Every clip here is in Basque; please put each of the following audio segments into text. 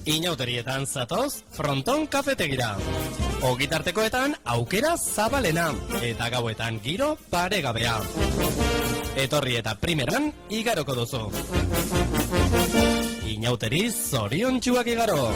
Inauterietan zatoz, Fronton kafetegira. Ogitartekoetan aukera zabalena, eta gauetan giro paregabea. Etorri eta primeran igaroko duzu. Inauteri zoriontsuak igaro.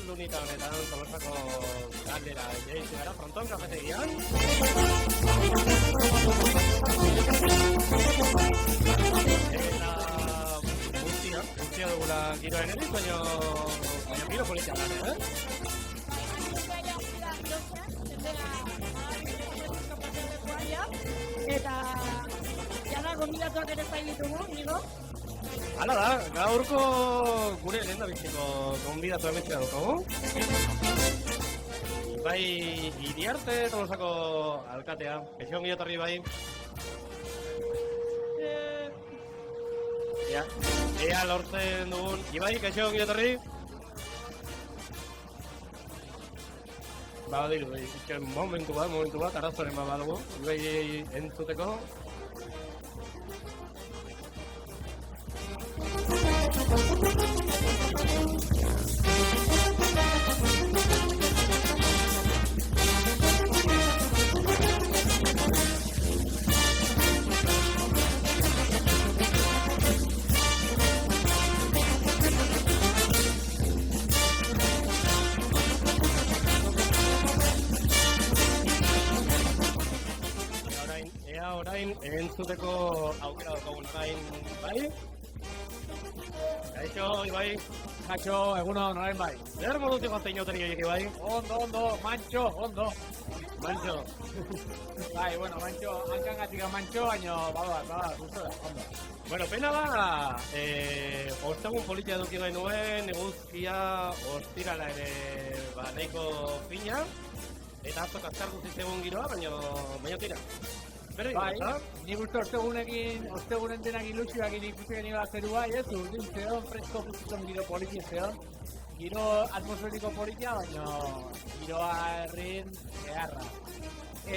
Lunita honetan, Tolosako galdera jaizi gara, Fronton kafetegian. Eta guztia dugula giroen ediz, baina giro politia gara, Eta jada gomilatuak ere zain ditugu, nigo? Hala da, gaurko gure lehen da biziko gonbidatu emetzea dukagu. Bai, Iriarte Tolosako alkatea, kaixo ongi etorri bai. Ea lortzen dugun, Ibai, kaixo ongi etorri. Badiru, momentu bat, arazoren bat badugu, Ibai entzuteko. Orain entzuteko aukera daukagun orain, bai? Kaixo, Ibai. Kaixo, egunon, orain bai. Zer modutik gaztein jauteri horiek, Ibai? Ondo, mantxo, ondo. Mantxo. Bai, bueno, mantxo, hankangatik mantxo, baina, guztu da, ondo. Bueno, pena da, ostegun politia eduki nahi nuen, eguzkia, ostirala ere, nahiko fina, eta atzok azkartu zitzegun giroa, baina tira. Bai, nik uste ostegunen denak ilusioak ikusi geni bat zerua, urdin zeon, fresko guztiton giro politia zeon, giro atmosferiko politia, baina giroa herrin beharra.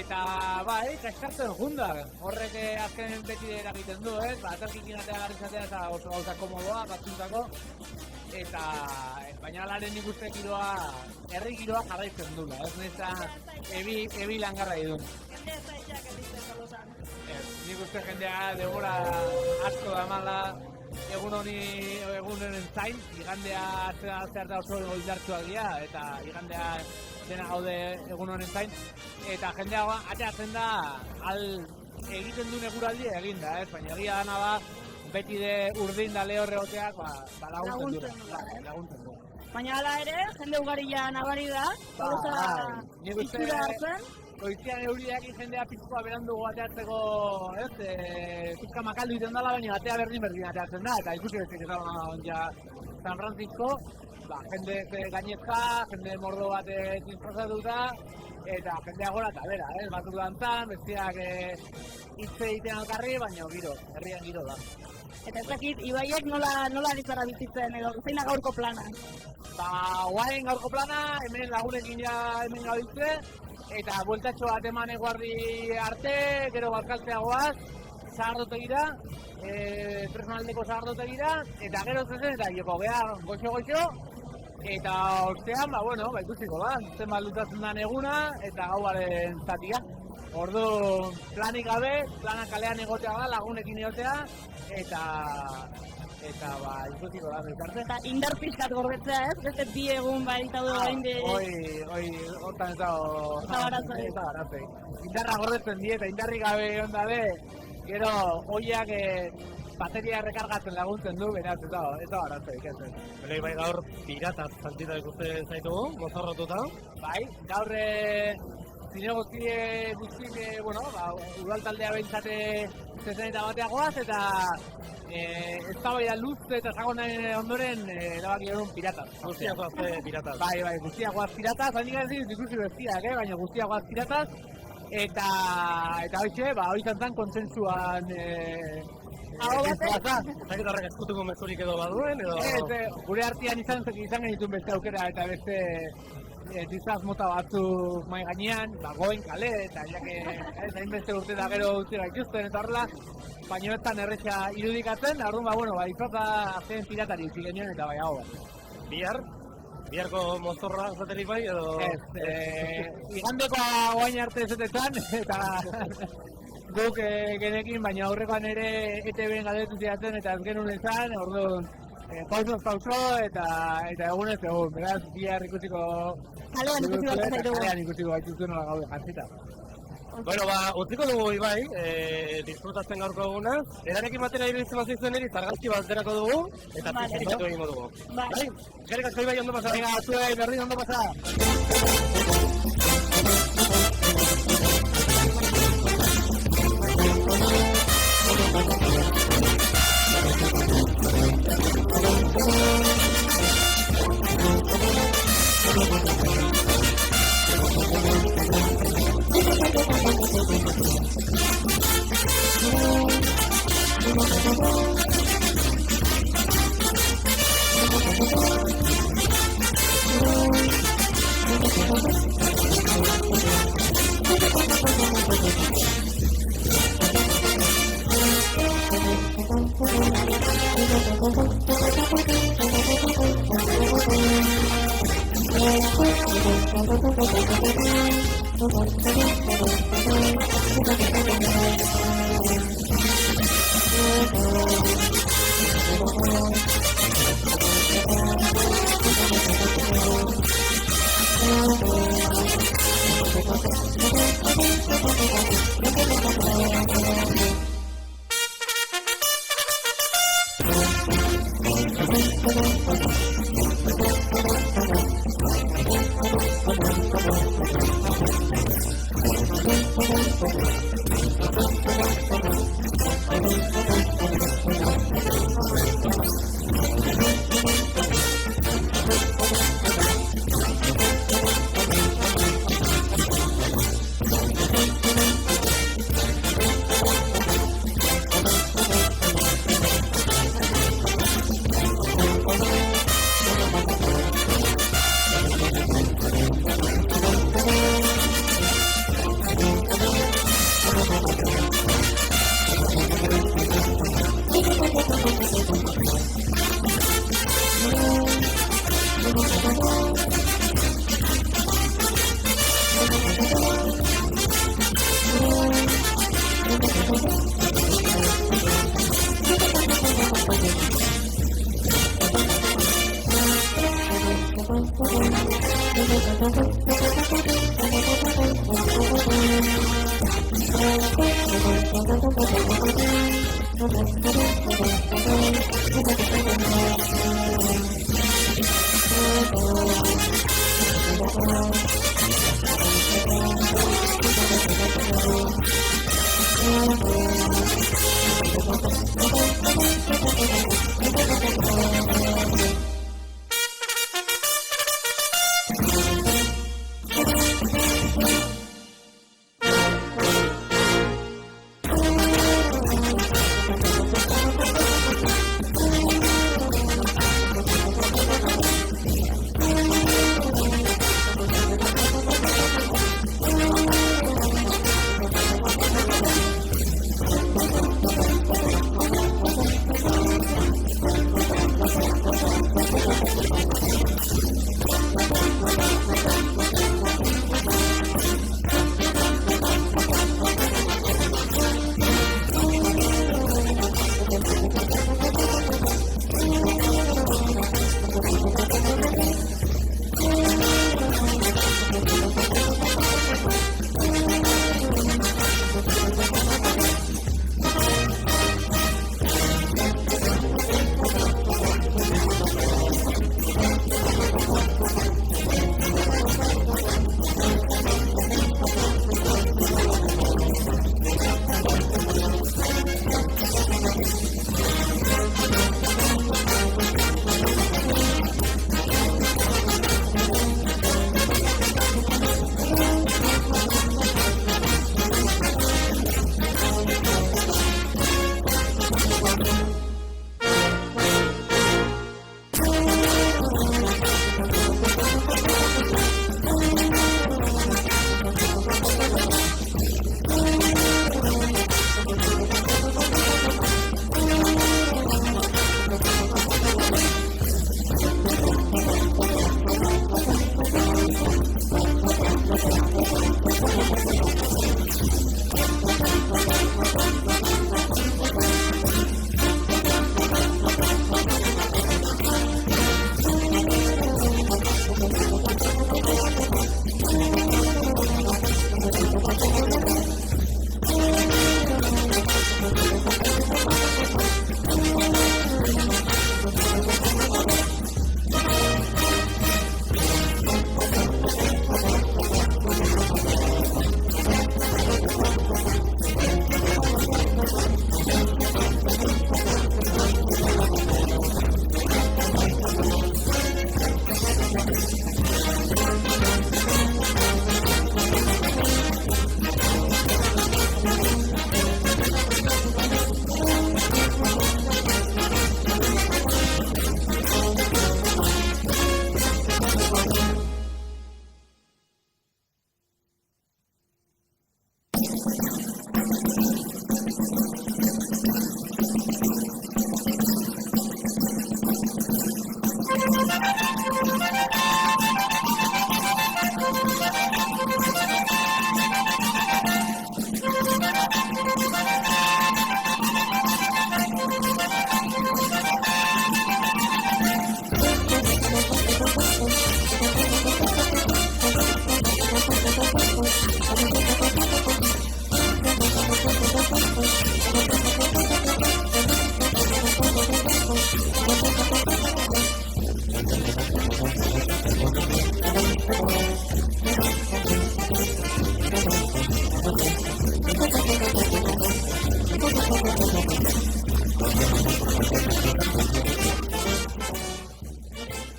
Eta bai, kaskartzen junda, horrek azken beti eragiten du, aterkikin atea garrizatea eta oso gauza komodoa, batzuntzako, eta baina alaren nik uste giroa, herri giroa jarraitzen dula, ez neza ebi langarra idun. Nik uste jendea denbora asko da mala egunen zain, igandea zer da oso goldartzuak dira, eta igandea dena gaude egun honen zain, eta jendea ateratzen da egiten duen eguraldi egin da, baina egia dana da beti de urdin da lehorre hoteak laguntzen du. Baina hala ere, jende ugarila nabari da, itxura hartzen. Goizian euriak jendea pizkoa berandu ateratzeko, pizka makaldu iten dela, baina atea berdin ateratzen da, eta ikusi bezik eta San Francisco, jende gainezka, jende mordo bat disfrazatuta, eta jendea gora eta bera, batzuk dantzan, bestiak hitze egiten alkarri, baina herrian giro da. Eta ez dakit, Ibaiek nola ditzara bizitzen edo, zein da gaurko plana? Guain gaurko plana, hemen lagunekin hemen gauditze, eta bueltatxo bat eman eguardi arte, gero bazkaltzeagoaz, zahardotegira, tresnaldeko zahardotegira, eta gero zezen eta joko geha goxo, eta ostean, ikusiko da, zenbat lutatzen den eguna, eta gauaren zatia. Ordu planik gabe, planak kalean egotea da, lagunekin egotea, eta ikusiko da, bezarte. Eta indar pixkat gorbetzea ez? Beste bi egun baitaude orain de... Hortan ez da barazoi. Indarra gorbetzen die eta indarrik gabe egon dabe, gero oiak bateria rekargatzen laguntzen du, beraz ez da barazoi. Bele, bai gaur pirataz zantita ikusten zaitugu, mozorrotuta. Bai, gaur zinegozkie guztik, udal taldea behintzate zezeneta bateagoaz, eta eztabaida luz eta sagonaren ondoren erabaki edun pirataz. Guztiak goazte pirataz. Bai, guztiak goaz pirataz, hain ez ikusi bestiak, baina guztiak goaz pirataz, eta hoxe, hori zantzan kontsensuan Zagit horrek eskutuko mezurik edo baduen, edo... Gure artean izan genituen beste aukera eta beste dizaz mota batzuk mai gainean, goen kale, eta hain beste urte da gero utzi gaituzten eta horrela, baina ez tan erretxa irudikatzen, orduan, izatza azken piratari utzi genuen eta bai hau bat. Biharko mozorra zaterik bai, edo... Igandekoa oain arte ezetetan, eta guk genekin, baina aurrekoan ere ETB-en galdetu zidatzen eta ez genuen ezan, orduan pauso eta egunez egun, beraz bihar ikusiko... Kalean ikusiko gaituzten nola gaude jantzita. Bueno, utziko dugu Ibai, disfrutatzen gaurko egunaz. Erarekin batera iruditzen bazizuen eri, zargazki bat derako dugu, eta pizirikatu egingo dugu. Bai? Gerrik asko Ibai ondo pasa. Venga, zuei, berdin ondo pasa.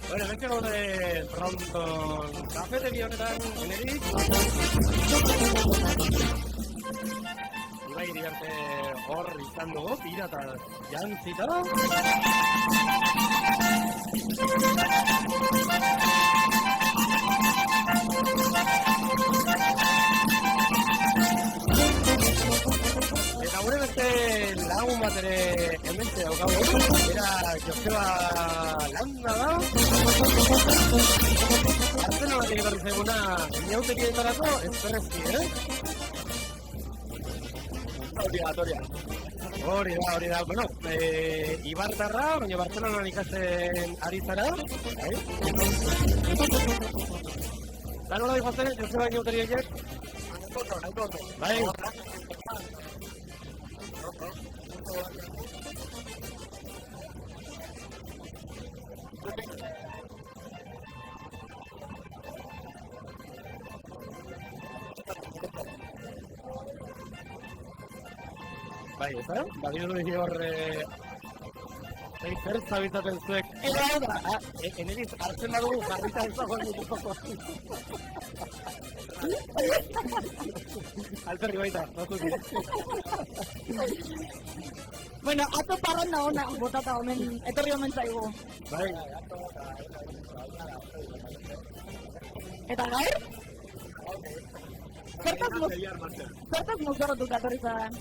Bueno, hementxe gaude Fronton kafetegi honetan, Eneritz. Ibai Iriarte hor izan dugu, pirata jantzita. Eta gure beste lagun bat ere hementxe daukagu, era Joseba Landa da. Artena batek etorri zaiguna inautekietarako ezperrezki, Hori da, bueno, Ibartarra, baina Bartzelonan ikasten ari zara. Da nola dihoazen, Joseba inauteriek? Bai. Bai, eta? Bagiru dugu hor... zer zabitzaten zuek? Hau da. Eneriz, hartzen badugu jarrita ez dagoen dutoko. Alperri baita, bazuki. Bueno, atzo parranda ona botata omen, etorri omen zaigu. Bai. Eta gaur? Zertaz mozorrotuta etorri zaren?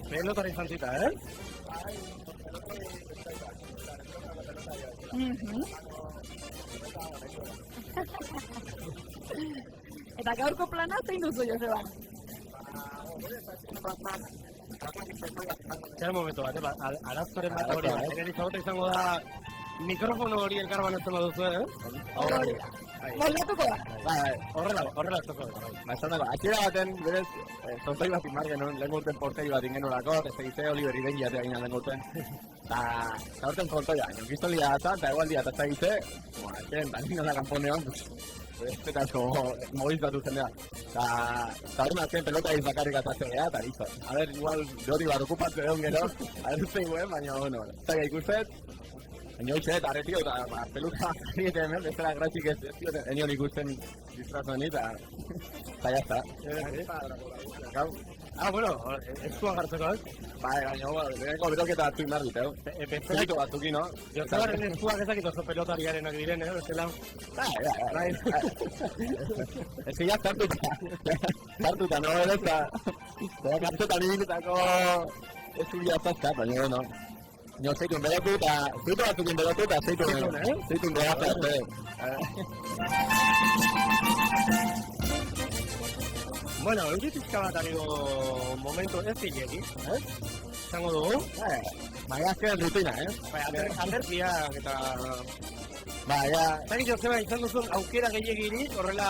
Pelotari izan zita, Eta gaurko plana zein duzu, Joseba? Zer momentu bat, arazkoren bat hori, egin izango da mikrofono hori elkarbanatzen baduzu, Hori da. Moldatuko da. Horrela eztoko da. Esan dago, atxera baten, berez, zontoi bat inbar genuen, lehen urten porteri bat ingenurako, ez egize Oliver Irengiatea ginen lehen urten. Eta urten frontoia, nionkizton lia eta egual dia eta egize, atxeren, da nina da kanponean, eta asko mobilizatu zen da. Eta hori mazken pelota egin bakarrik atatzen gara, eta listo. A ber, igual, dori bat okupatze egon gero, a ber uste guen, baina, bueno, zaila ikustet. Baina hoxe, eta arretio, eta peluka egiten hemen, bezala gratxik ez enion ikusten disfrazuen eta jazta. Bueno, eskua gartzeko, Bai, baina, lehenko beroketa batzuk behar dut, Bezalito batzuki, no? Josebaren eskuak ezakit oso pelotariarenak diren, bestela. Bai. Ez que ya zartuta, no? Eta kartzetan ibilitako ez zubia zazka, baina, no? No, zeitun berotu eta... Zeitu batzukin berotu eta zeitun berotu. Bueno, eutitizka bat arigo momentu ez zilegi, Zango dugu? Baina azken rutina, Alderziak eta... Baina... Zagit Joseba izan duzun aukera gehiagirik, horrela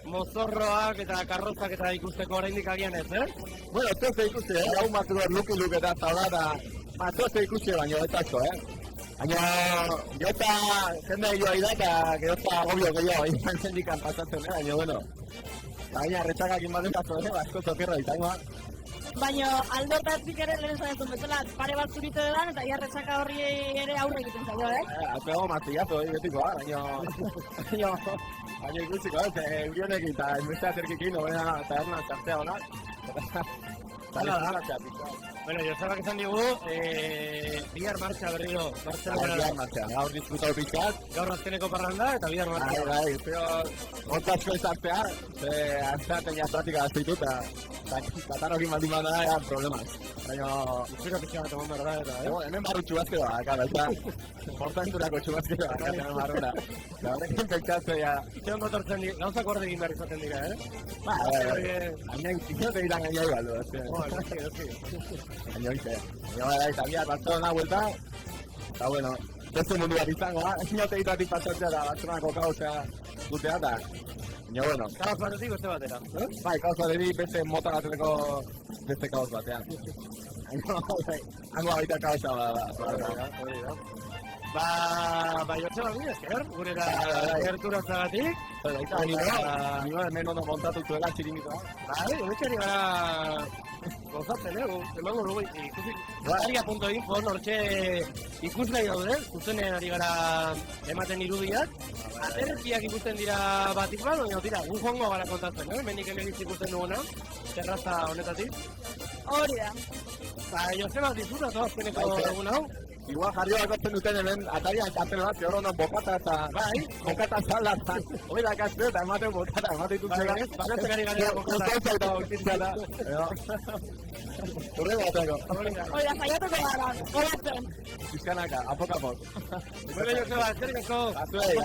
mozorroak eta karrozak eta ikusteko oraindik agian ez, Bueno, ez ikusi, hau matzu luk eta zaula eta... Matzoze ikusi baino ez asko, Baina... Jota jende joa da eta gerozta agobio gehiago egin zendikan pasatzen, baina, bueno... Baina, retxakakin baten paso, asko zokirra izangoa. Baina aldotatik ere lehen esan duzun bezala pare bat zuritu edan eta jarretzaka horri ere aurre egiten zaio, Atego martillazo, betikoa, baina ikusiko, eurionekin eta enbeste aterkikin, nobena taberna sartzea hona. Bueno, Josebak esan digu, bihar martxa berriro, Bihar martxa, gaur disfrutau pixkat. Gaur azkeneko parranda eta bihar martxa. Bai, espero hortazko izartea, azteaten ja pratika gazteitu eta katanokin baldin bada da, problemas. Baina... Izura pixka bat egon behar da, Hemen barru txubazkeroa, eta portaenturako txubazkeroa, hemen barrura. Eta horrekin pentsatzea... Zeon gotortzen dira, gauzak hor egin behar izaten dira, Baina izote ditan gaina igual, Baina oize, eta bihar Barcelona vuelta, eta bueno, beste mundu bat izango, inote ditatik pasatzea da Barcelonako kaosa dutea, eta baina bueno. Kaos batetik beste batera. Bai, kaos batetik beste mota bateko beste kaos batean. Hango baita kaosa bada. Ba, Joseba, mila esker, gurera gerturatzagatik. Nio hemen ondo montatu zuela txirimitoa. Bai, honetxari gara gozatzen, emango dugu ikusi. Aria.info, nortxe ikusgai daude, zuzenean ari gara ematen irudiak. Aterkiak ikusten dira batik bat, baina tira, gu joango gara kontatzen, menik elegiz ikusten duguna, terraza honetatik. Hori da. Ba, Joseba, disfrutatu azkeneko egun hau. Igual jarri bakotzen duten hemen atarian txartzen bat, zehor honan bokata eta... Bai, bokata zala eta... Hoi da kazte eta ematen bokata, ematen dituzela. Banatzen ari gara bokata. Uzkontza eta bokitzea da. Urre bateko. Hori da, saiatuko gara, golatzen. Fiskanaka, apok. Bueno, Joseba, eskerrik asko. Azuei,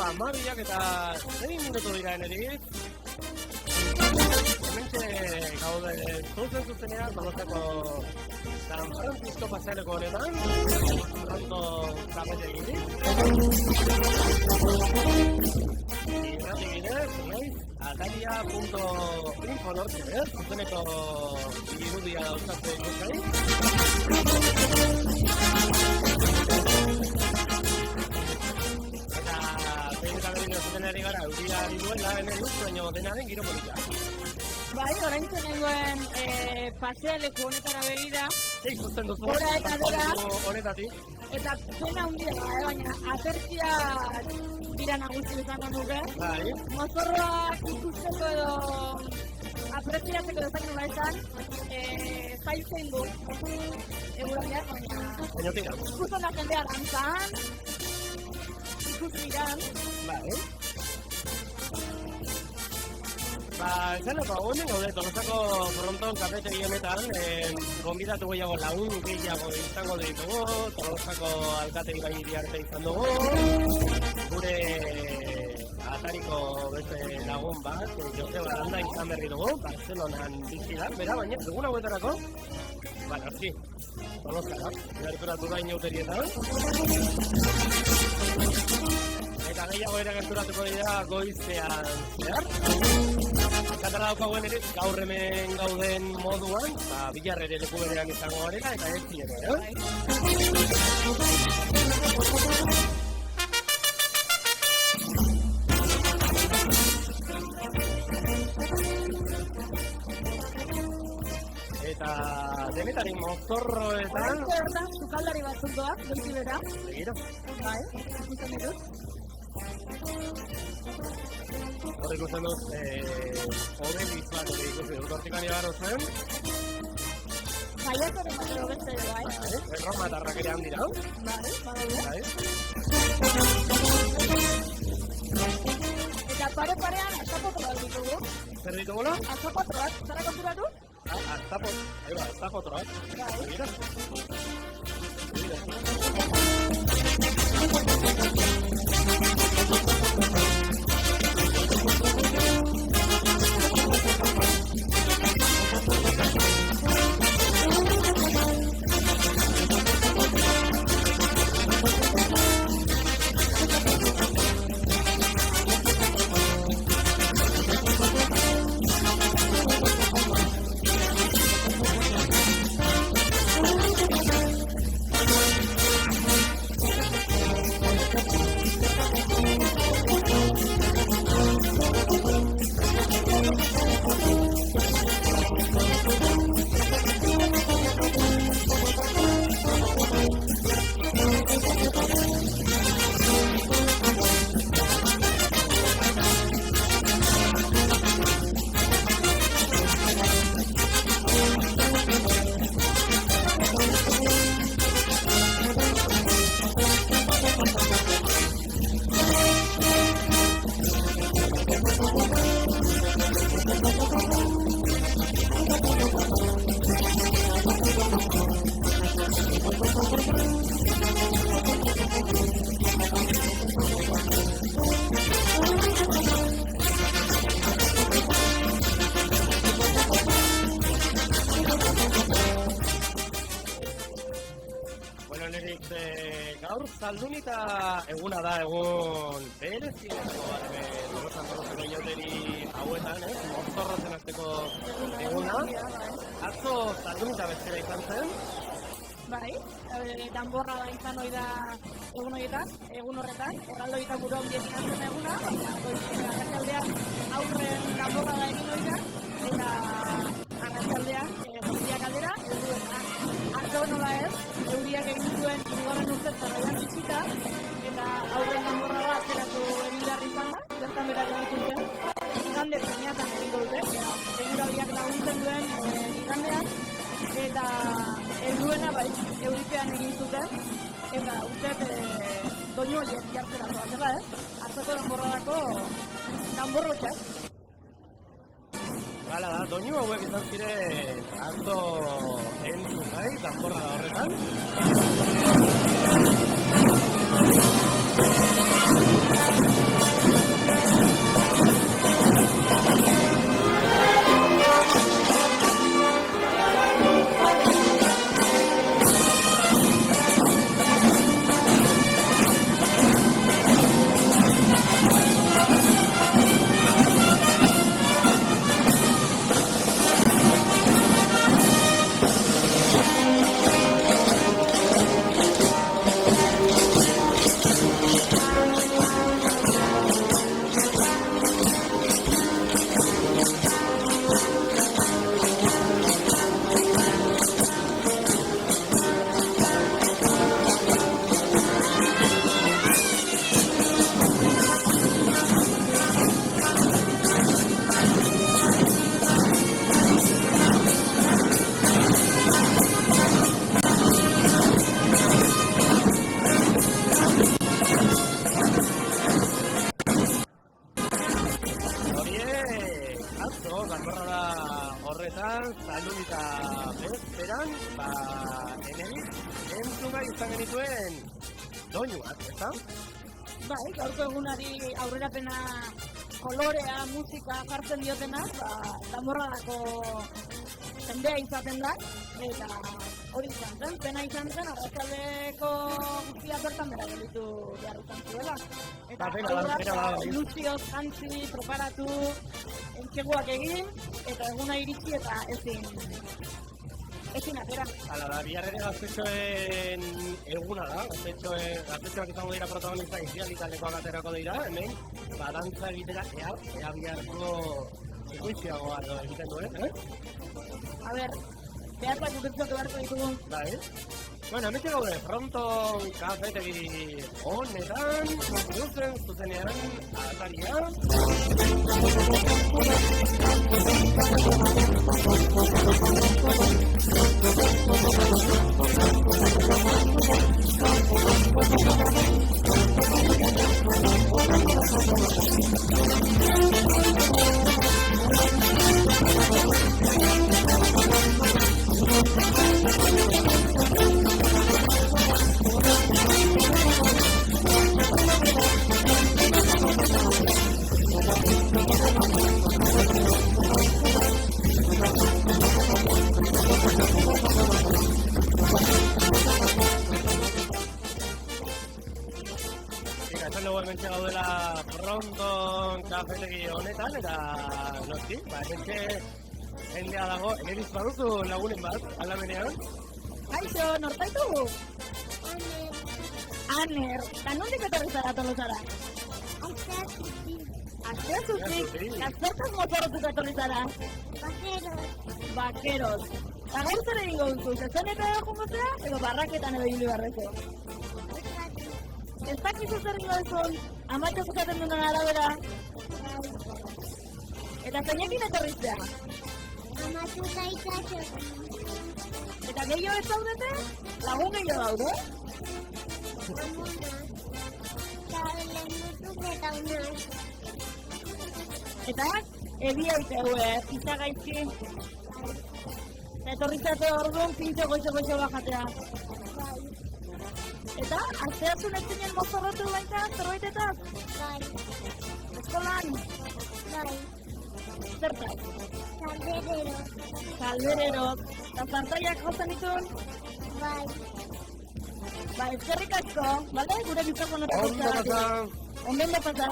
Amabiak eta 6 minutu dira eneritz. Hementxe gaude zuzenean, Donostako San Francisco pasealeko honetan. Pronto zapete egitik. Irrati ginez, atalia.info nortzea, zuzeneko irudia dauzatze ikuskai. Zutenari gara, euria duela eneritz, baina dena den giro polita. Bai, orain zenengoen pasealeku honetara begira. Ikusten duzu, Gora eta dira. Honetatik. Eta pena handia da, baina atertzia dira nagusi izango nuke. Bai. Mozorroak ikusteko edo apreziatzeko dezaken nola esan, zailtzen du. Egurariak, baina... Baina tira. Ikusten da jendea dantzan, ikustiran. Bai. Esaneko, honen gaude, Donostako fronton kafetegi honetan, gonbidatu gehiago lagun gehiago izango ditugu, Donostako alkategi bai arte izan dugu, gure atariko beste lagun bat, Joseba Aranda izan berri dugu, Barcelonan bizi da, bera, baina egun hauetarako, noski, Donostara, gerturatu da inauterietan. Eta gehiago ere gerturatuko dira goizean zehar. Esatara daukagoen ere, gaur hemen gauden moduan, Bilar ere leku berean izango garela, eta ez ziren, Eta denetarik mozorroetan... Hortan, sukaldari batzuk doak, goizi bera. Begiro. Bai, ikusten ditut. Hor ikusten dut, Obeliz bat ikusten dut, hortikan igarro zen. Baiatoren batero beste ere, bai. Erromatarrak ere handira. Bai, badaude. Bai. Eta pare-parean azapotroak ditugu. Zer ditugula? Azapotroak, zara konturatu? Azapotroak. Bai. Begira. gaur Zaldunita eguna da, egun berezienetako bat, Dolosan Dorrozeko inauteri hauetan, mozorrozen azteko eguna. Atzo Zaldunita bezala izan zen. Bai, danborra da izan hori da egun horretan, erraldoita gure ondiekin azten eguna, arratsaldean aurren danborra da egin hori da, eta arratsaldean, guztiak aldera, atzo nola ez, euriak egin zuen hirugarren urtez zarraian bizita, eta aurren danborra da atzeratu egin behar izan da, bertan berak egin zuten, igande zeniatan egin dute, eguraldiak laguntzen duen igandean, eta helduena bai, euripean egin zuten, eta uste doinu horiek jartzerako batela, atzeko danborradako danborrotxak. Hala da, doinu hauek izan ziren atzo entzun gai, danborrada horretan. Zaldunita bezperan, enegik, entzugai izan genituen doinuak, ezta? Bai, gaurko egunari aurrerapena kolorea, musika jartzen diotenak, danborradako jendea izaten da, eta hori izan zen, pena izan zen, arratsaldeko guztia bertan bera gelitu behar izan zuela. Eta aurrak iluzioz jantzi, preparatu, entxeguak egin, eta eguna iritsi eta ezin atera. Hala da, bihar ere gaztetxoen eguna da, gaztetxoak izango dira protagonista izialditaldekoak aterako dira, hemen, dantza egitera ea biharko ikuiziagoa egiten duen, A ber, beharrak ukertzatu beharko ditugu. Bai. Bueno, hemen gaude, Fronton kafetegi honetan, zuzenean, ataria. Fronton kafetegi honetan, eta noski, jendea dago, egeriz baduzu lagunen bat, aldamenean. Kaixo, nortaitu? Aner, eta nondik etorri zara Tolosara? Azteazutik? Zertaz motorrotuk etorri zara? Bakeros. Eta gaur zer egingo duzu, zezeneta edo zea, edo barraketan edo hili barreko? Ez dakizu zer ingo duzun, amatxo zuzaten duen arabera? Eta zeinekin etorriztea? Amatxo eta ikatxo. Eta gehiago ez zaudete? Lagun gehiago daude? Amuna. Eta lehenuzuk eta unaz. Eta, ebi hautegu, pizza gaizki. Eta etorrizate orduan pintxo goixo bajatea. Eta, azteazun ez zinen mozorrotu baita, zerbaitetaz? Bai. Eskolan? Bai. Zertaz? Kalderero. Eta zartaiak jotzen ditun? Bai. Ba, eskerrik asko, bale? Gure mikrofonotako Ondo pasa. Ondo pasa.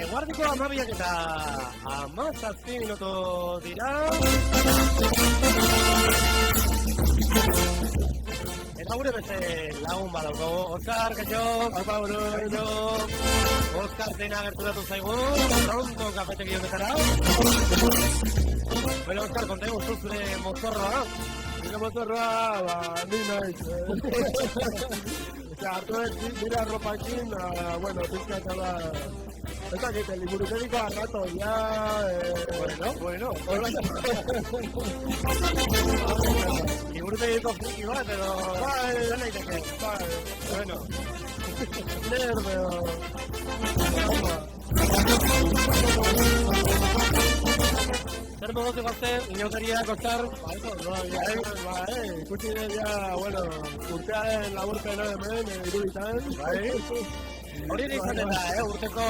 Guardiko 12 eta 17 minutu dira. Eta gure beste lagun badaukagu. Oskar, kaixo, kaixo. Oskar dena gerturatu zaigu, pronto kafetegi honetara. Bueno, Oskar, kontegu zure mozorroa. Nire mozorroa, ni naiz. Hartu dira arropakin, bueno, pizka eta da... Ez dakit, liburutegiko arrato, ya... Bueno. Liburutegiko friki bat, edo... Bai, naiteke. Bueno. Nerdeo. Zer mogote gazte, inokeria kostar? Ikusi ja, bueno, urtearen laburpena hemen, iruditan. Hori izaten da, urteko...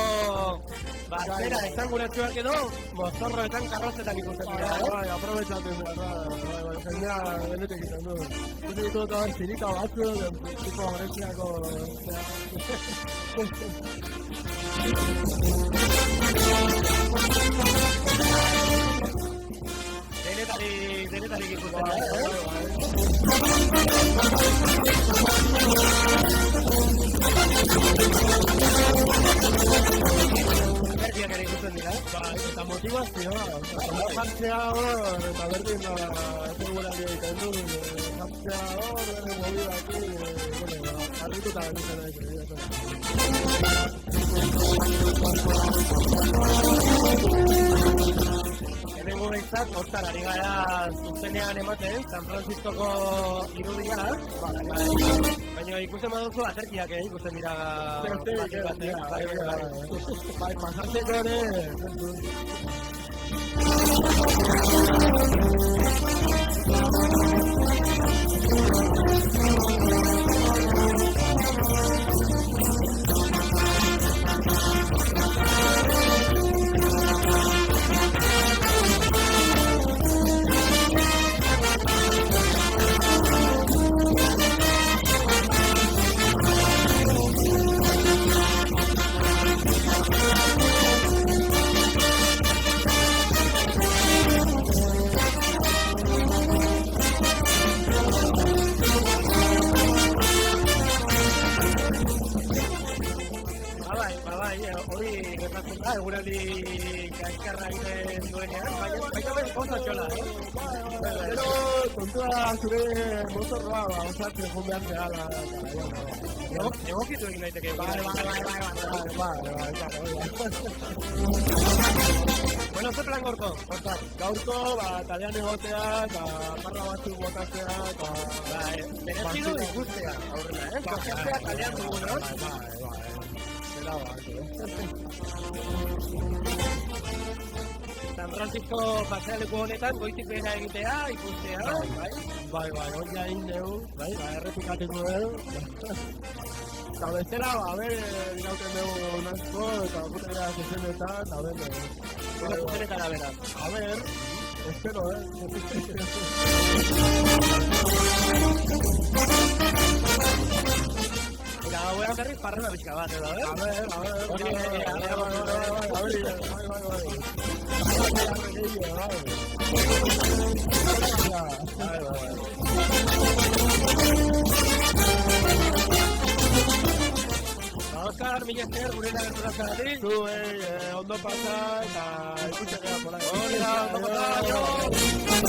Zera, esanguratsuak edo, mozorroetan karrozetan ikusten dira, Bai, aprobetxatzen da, jendea benetik izan du. Ikusi ditut hor, zirika batzu, tipo Greziako... Denetarik ikusten da, Berdiak ere ikusten dira, Eta motivazioa, jantzea hor, eta berdin da, segurari egiten du, jantzea hor, bere mobidak, bueno, arrituta benizan Hemen guretzat, hortan ari gara zuzenean ematen, San Franciscoko irudia, baina ikusten baduzu aterkiak ikusten dira Bai, pasatzeko ere... kaskarra egiten duenean, baina bai oso txola, Gero, kontua zure motorroa, osatzen joan behar zehala. Egokitu egin daiteke. Bai. Bueno, ze plan gorko? Gaurko, talian egotea, eta parra batzuk botatzea, eta... Berezidu ikustea, aurrena, Pasatzea kalean dugu, no? San Francisco pasealeku honetan goitik behera egitea, ikustea, bai, hori hain dugu, errepikatuko dugu. Eta bestela, irauten dugu nazko, eta gutera zezenetan, zuzenetara beraz. espero, Eta gauean berriz parrela bizka bat, edo, Oskar, mila esker, gure gerturazkagatik. Zu, ondo pasa, eta ikusten gara por ahí. Ondo pasa,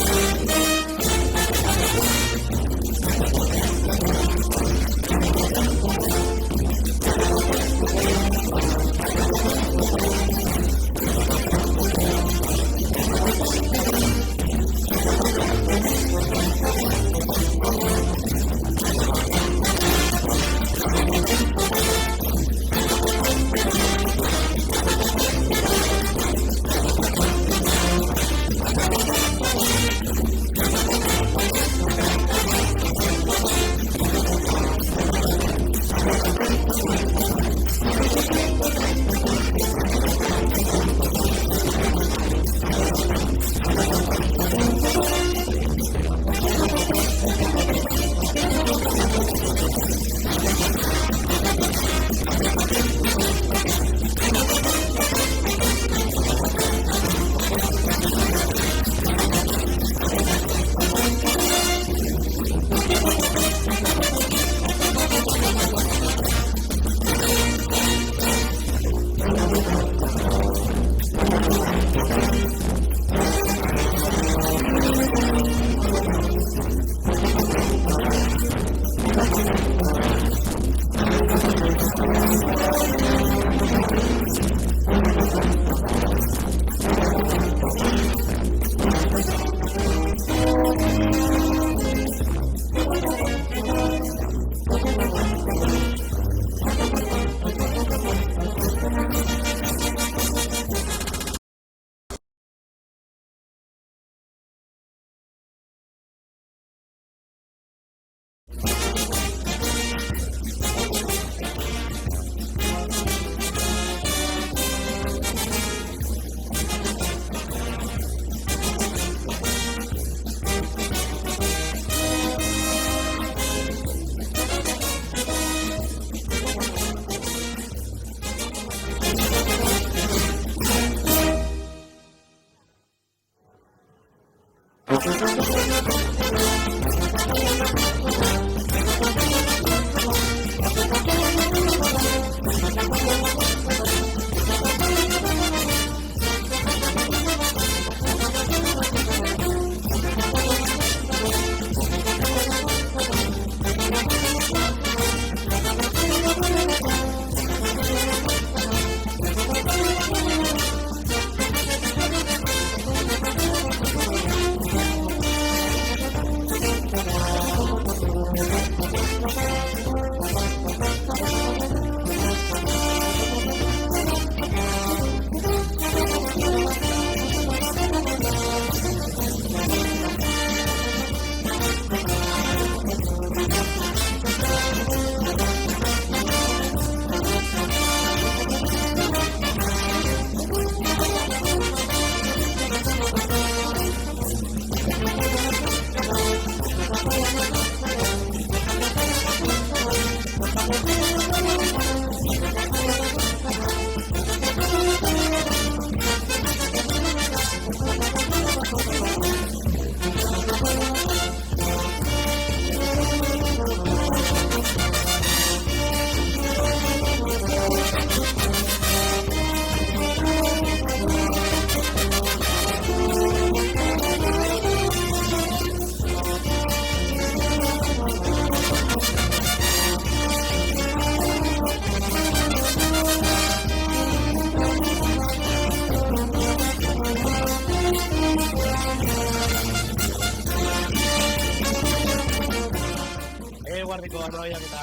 Arraiak eta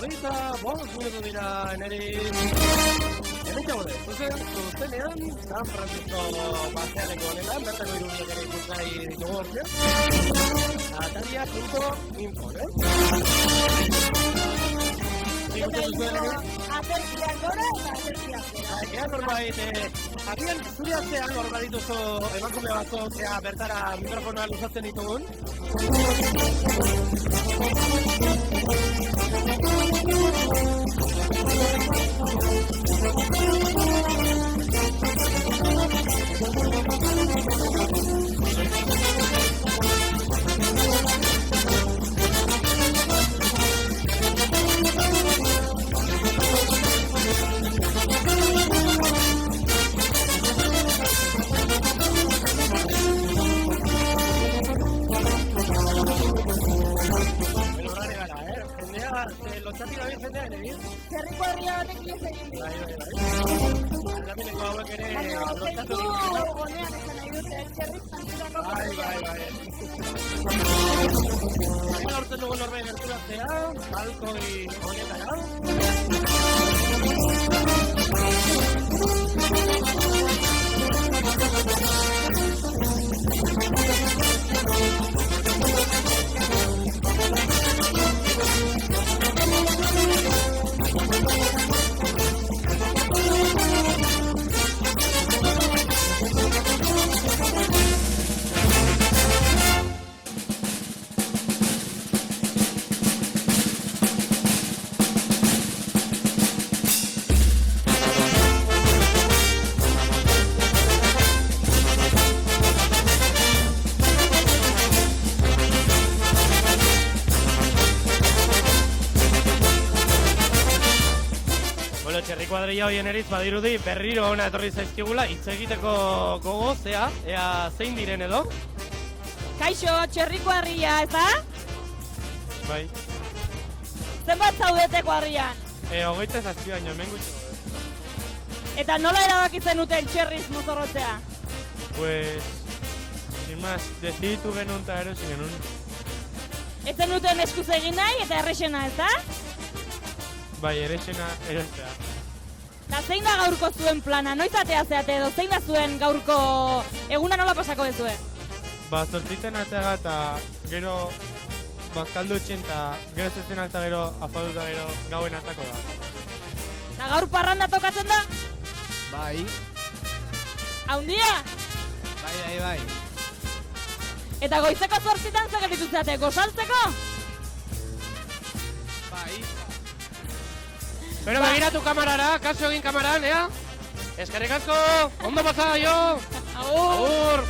25 minutu dira Eneritz. Hemen gaude, zuzenean, San Francisco baseaneko honetan, bertako irudiak ere ikusgai ditugu hortzen. Atalia.info, Eta aterkiak gora eta aterkiak gora. Ea norbait, agian zure atzean norbait dituzu emakume batzuk bertara mikrofonoa luzatzen ditugun. Lotxatik gabe jendea ere, Txerriko herria batek ies egin dit. Bai. Aldamineko hauek ere Baina, lotxatu zentu egin. gonean esan nahi dute, txerrik zantzutako Bai. Baina hortzen dugu norbait gerturatzea, balkoi honetara. Txerri kuadrilla hoien eritz badirudi berriro ona etorri zaizkigula hitz egiteko gogo, ea zein diren edo? Kaixo, txerriko herria, ez da? Bai. Zenbat zaudete kuadrian? 27 baino, hemen gutxi. Eta nola erabaki zenuten txerriz mozorrotzea? Pues, sin más, deciditu genuen eta erosi genuen. Ez zenuten eskuz egin nahi eta errexena, ez da? Bai, erexena erostea. Eta zein da gaurko zuen plana? Noiz atea zeate edo zein da zuen gaurko eguna nola pasako dezue? Ba, zortzitzen ateaga eta gero bazkaldu etxen eta gero zezenak eta gero afaduta gero gauen atako da. Eta gaur parranda tokatzen da? Bai, Haundia? bai. Eta goizeko 8 zer gelditu zeate, gosaltzeko? Bai. Pero begiratu kamarara, kaso egin kamaran, ea? Eskerrik asko, ondo pasada jo! Agur!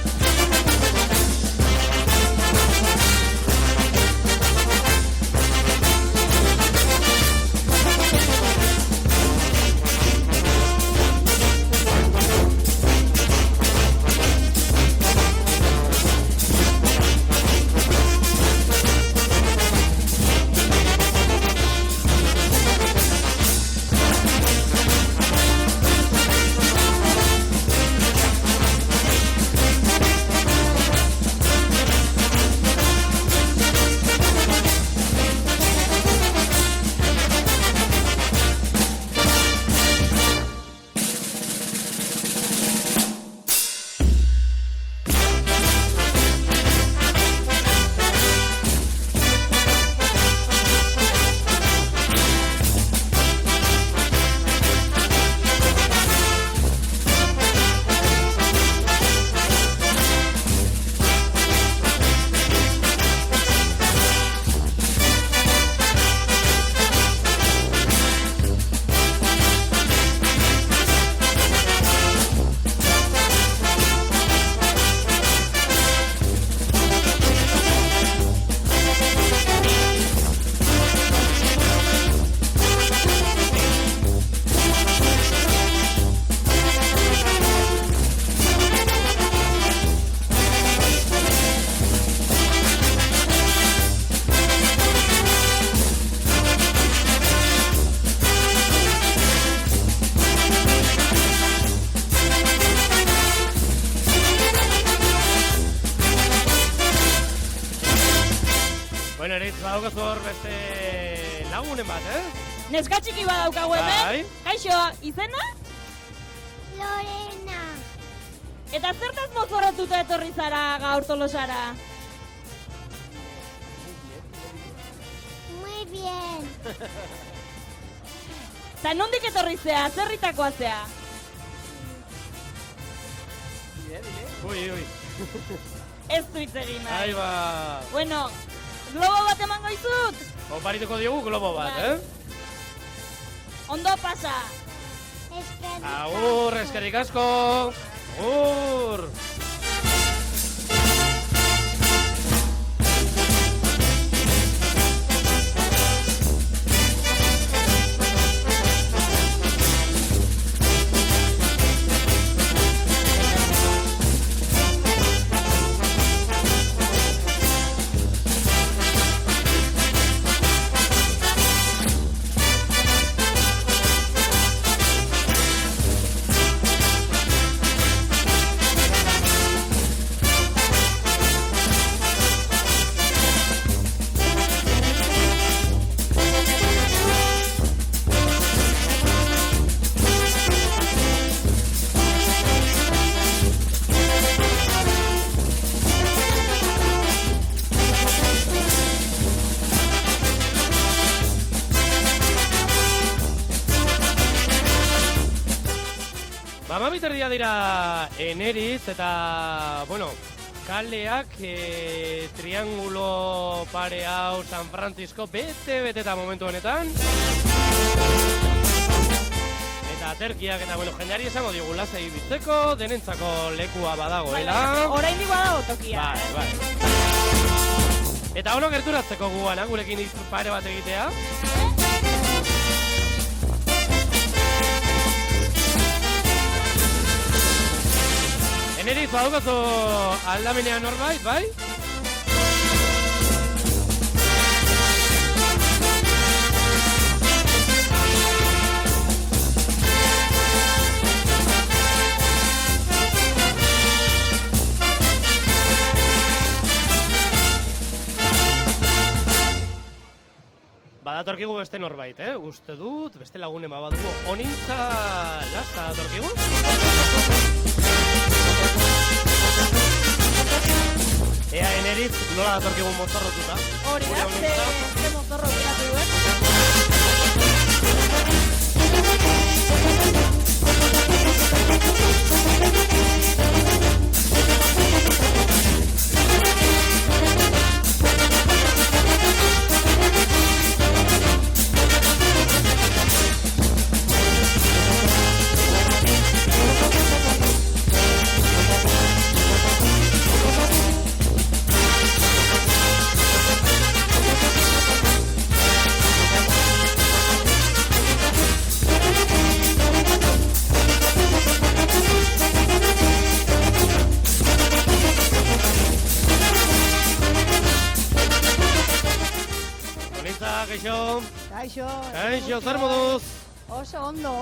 badaukazu hor beste lagunen bat, Neska txiki badaukagu hemen. Bai. Kaixo, izena? Lorena. Eta zertaz mozorrotuta etorri zara gaur Tolosara? Muy bien. Eta nondik etorri zea, zerritakoa zea? Ui. Ez du hitz egin nahi. Ahí ba. Bueno, globo bat emango izut? Oparituko diogu globo bat, Bai. Ondo pasa. Agur, eskerrik asko. Agur. Amabiterdia dira Eneritz eta, bueno, kaleak triangulo pare hau San Francisco bete-beteta momentu honetan. Eta aterkiak eta, bueno, jendeari esango digu lasai bizteko, denentzako lekua badagoela. Oraindik badago tokia. Bai. Eta ono gerturatzeko guana, gurekin pare bat egitea. Eneritz, badaukazu aldamenean norbait, bai? Badatorkigu beste norbait, uste dut, beste lagunen badugu. Onintza lasa datorkigu? Ea Eneritz nola datorkigu mozorrotuta. Hori da, ze mozorro geratu duen. Kaixo, zer moduz? Oso ondo,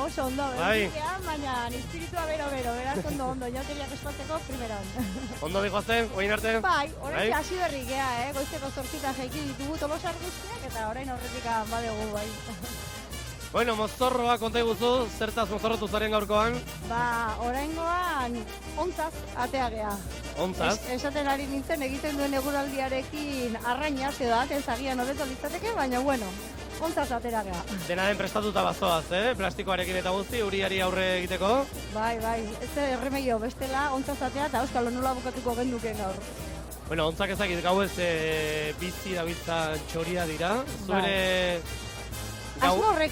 Bai. baina espiritua bero, beraz ondo, inateriak espatzeko primeran. Ondo dihoazten, oin arte? Bai, orain hasi berri gea, goizeko 8 jaiki ditugu Tolosar guztiak, eta orain horretik badegu bai. Bueno, mozorroa konta iguzu, zertaz mozorrotu zaren gaurkoan? Ba, oraingoan ontzaz atea gea. Ontzaz? Esaten ari nintzen egiten duen eguraldiarekin arrainaz edo atez agian hobeto litzateke, baina bueno, ontzaz atera gea. Dena den prestatuta bazoaz, plastikoarekin eta guzti, uriari aurre egiteko? Bai, ez erremeio, bestela ontzaz atea eta euskalo nola bukatuko genduken gaur. Bueno, ontzak ezakit gau ez bizi dabiltzan txoria dira. Zuere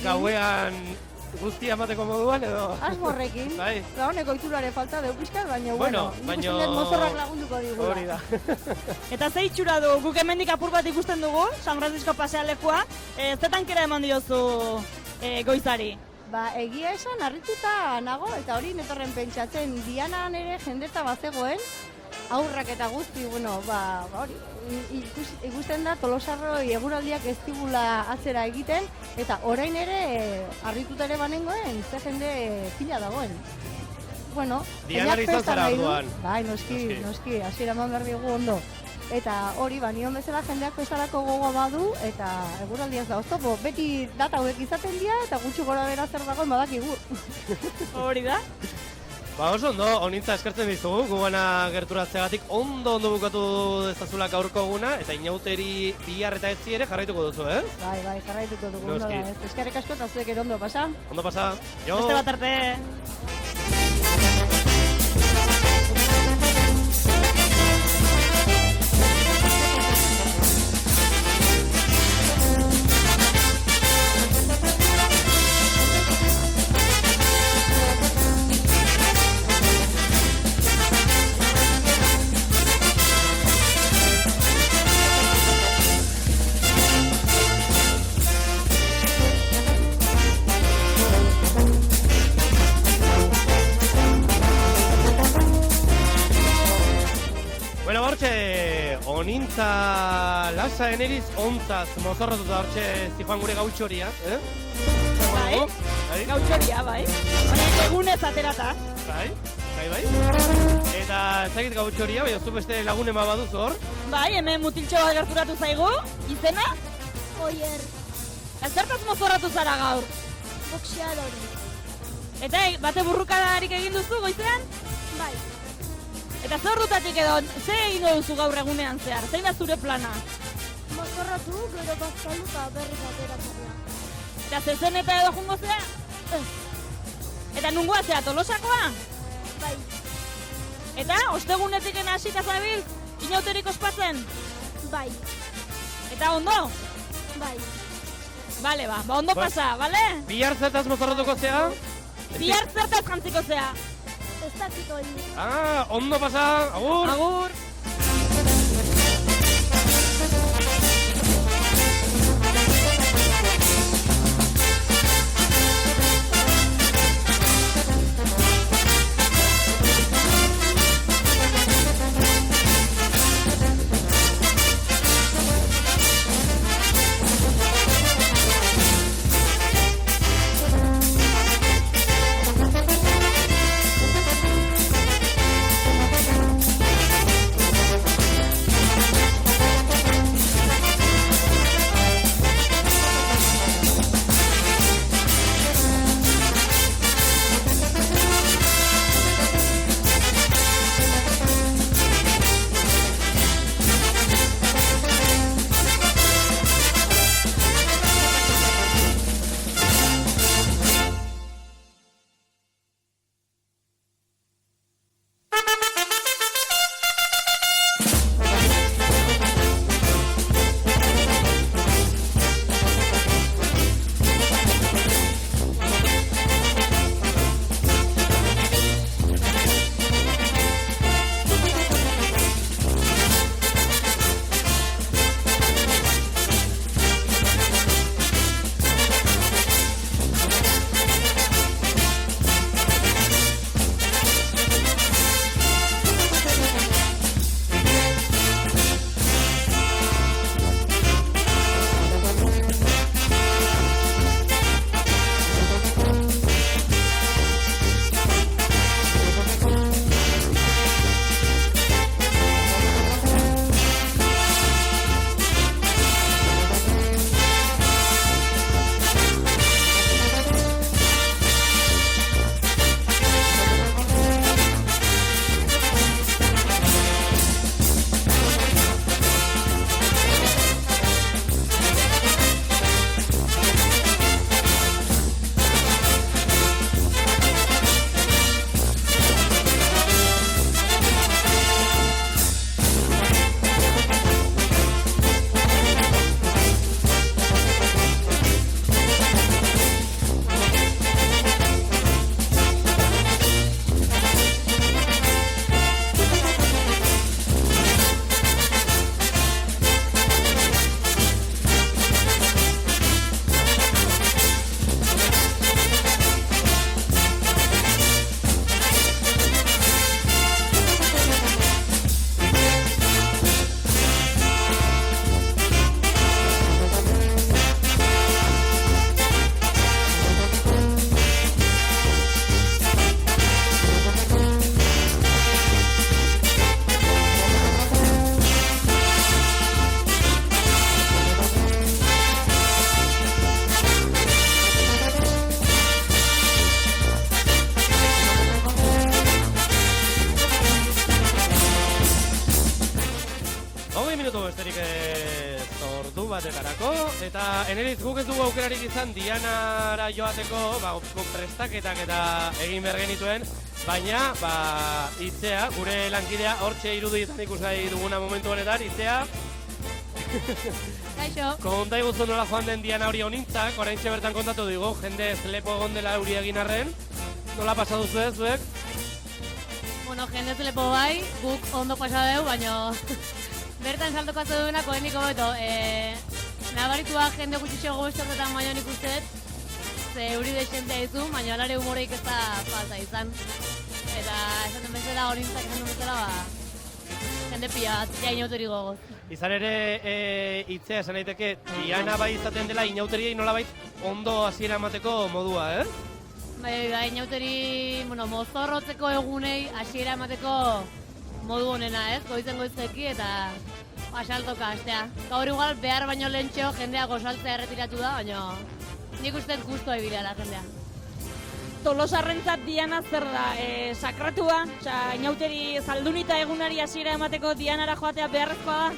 gauean guztia emateko moduan edo? Asmorrekin. Bai. Honeko itulare falta deu pizkat, baina bueno, nik uste dut mozorrak lagunduko digula. Hori da. Eta ze itxura du, guk hemendik apur bat ikusten dugu, San Francisco pasealekua, zetan kera eman diozu goizari? Ba, egia esan harrituta nago, eta hori netorren pentsatzen, Dianan ere jendeta bazegoen, aurrak eta guzti, bueno, ba hori, ikusten da Tolosarroi eguraldiak ez digula atzera egiten, eta orain ere harrituta ere banengoen, ze jende pila dagoen. Bueno, Dianari izan zara orduan. Bai, noski, hasiera eman behar digu ondo. Eta hori, nion bezala jendeak festarako gogoa badu, eta eguraldi ez da oztopo. Beti data hauek izaten dira, eta gutxi gora bera zer dagoen badakigu. Hori da. Ba oso ondo, honintza eskertzen dizugu, gugana gerturatzeagatik ondo bukatu dezazula gaurko eguna, eta inauteri bihar eta etzi ere jarraituko duzu, Bai, jarraituko dugu, ondo Noski. da, ez. Eskerrik asko eta zuek ere ondo pasa. Ondo pasa, jo! Beste bat arte. Bueno, hortxe, honintza lasa eneriz ontzaz mozorrotuta hortxe zijoan gure gautxoria, Bai, Bai? gautxoria, bai. Baina egunez aterata. Bai. Eta ezagit gautxoria, baina zu beste lagunen baduzu hor. Bai, hemen mutiltxo bat gerturatu zaigu. Izena? Oier, Zertaz mozorratu zara gaur. boxeadori. Eta bate burrukadarik egin duzu goizean? Bai, Eta zer ordutatik edo, ze egingo duzu gaur egunean zehar? Zein da zure plana? mozorratu, gero bazkaldu eta berriz ateratzea. Eta zezen eta edo jungo zea? Ez, Eta nungoa zea, Tolosakoa? bai, Eta ostegunetik hasita zabil, inauterik ospatzen? bai, Eta ondo? bai. Bale, ba ondo Ba- pasa, bale? Bihar zetaz mozorrotuko zea? Bihar zertaz jantziko zea. Ez dakit hori. Ondo pasa, agur! Agur! minutu besterik ez ordu batetarako, eta Eneritz guk ez dugu aukerarik izan Dianara joateko, prestaketak eta egin behar genituen, baina, Itzea, gure lankidea, hortxe irudietan ikusgai duguna momentu honetan, Itzea, Kaixo. konta iguzu nola joan den Diana hori honintzak, oraintxe bertan kontatu digu, jende lepo egon dela euri egin arren, nola pasatu zuek, zuek? Bueno, jende lepo bai, guk ondo pasadeu, baina bertan saltoko atzo duenak oendiko beto. Nabaritua jende gutxixo gobestoketan baina nik usteet, ze euri desentea izu, baina alare humoreik ez da falta izan. Eta esaten bezala horintzak esan duen bezala, jende pila bat, ja inauteri gogoz. Izan ere, Itzea esan daiteke, Diana bai izaten dela inauteriei nolabait ondo hasiera emateko modua, Bai, inauteri, mozorrotzeko egunei hasiera emateko modu honena, goizen goizeki eta saltoka hastea. Gaur igual behar baino lehentxo jendea gozaltzea erretiratu da, baina nik usteet guztua ibilela jendea. Tolosarrentzat Diana zer da, sakratua, inauteri zaldunita egunari hasiera emateko Dianara joatea beharrezkoa da?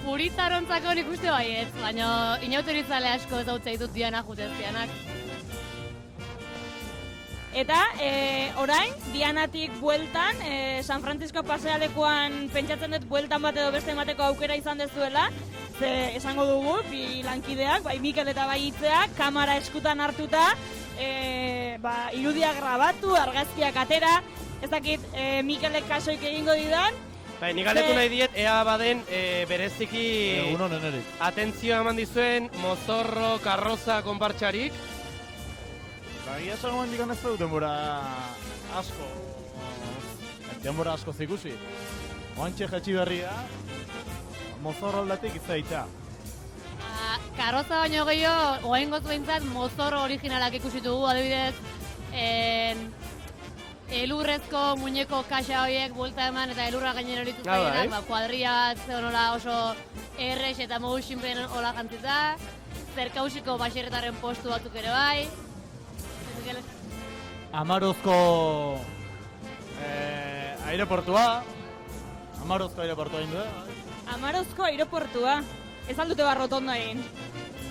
Puritarontzako nik uste baiet, baina inauteri zale asko ezautza ditut Diana juteztianak. Eta orain, Dianatik bueltan, San Francisco pasealekuan pentsatzen dut bueltan bat edo beste emateko aukera izan dezuela, ze esango dugu, bi lankideak, bai Mikel eta bai Itzeak, kamera eskutan hartuta, irudiak grabatu, argazkiak atera, ez dakit Mikelek kasoik egingo didan. Bai, nik galetu nahi diet, ea baden bereziki Egunon Eneritz. atentzioa eman dizuen mozorro, karroza, konpartxarik. Egia esan momentik ez dut denbora asko zikusi. Oantxe jetxi berria, mozorro aldatik izaita. Karroza baino gehiago, oain goz behintzat mozorro originalak ikusitugu, adibidez, elurrezko muñeko kaxa horiek buelta eman eta elurra gainera horitu zaienak, kuadria bat zehonola oso errex eta mogu sinpleen hola jantzita, zerkausiko baserretaren postu batzuk ere bai. Amarozko aireportua. Amarozko aireportua egin du, Amarozko aireportua, ez aldute barrotondo egin.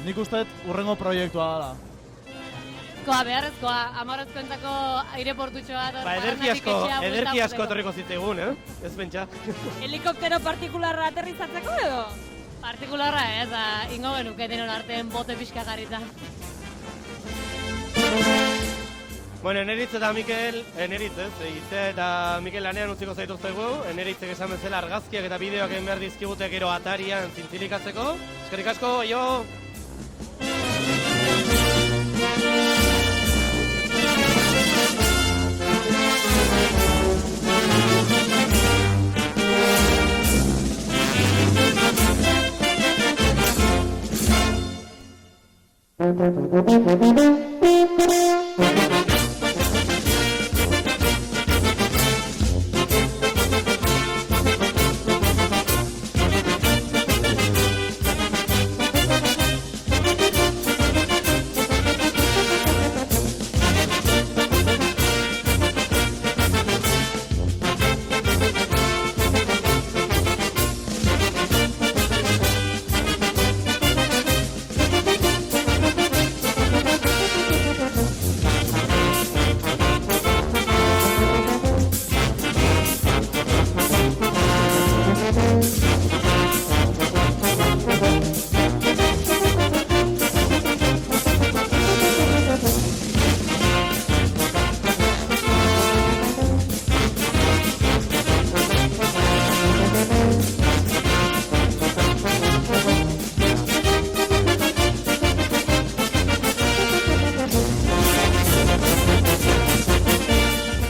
Nik usteet urrengo proiektua dela. Beharrezkoa, Amarozko entzako aireportutxo bat. Ederki asko etorriko zitzaigun, ez pentsa. Helikoptero partikularra aterrizatzeko edo? Partikularra ez, ingo genuke denon artean bote pixka garrita. Bueno, Eneritz eta Mikel, Itze eta Mikel lanean utziko zaituztegu, Eneritzek esan bezala argazkiak eta bideoak egin behar dizkigute gero atarian zintzilikatzeko. Eskerrik asko, jo!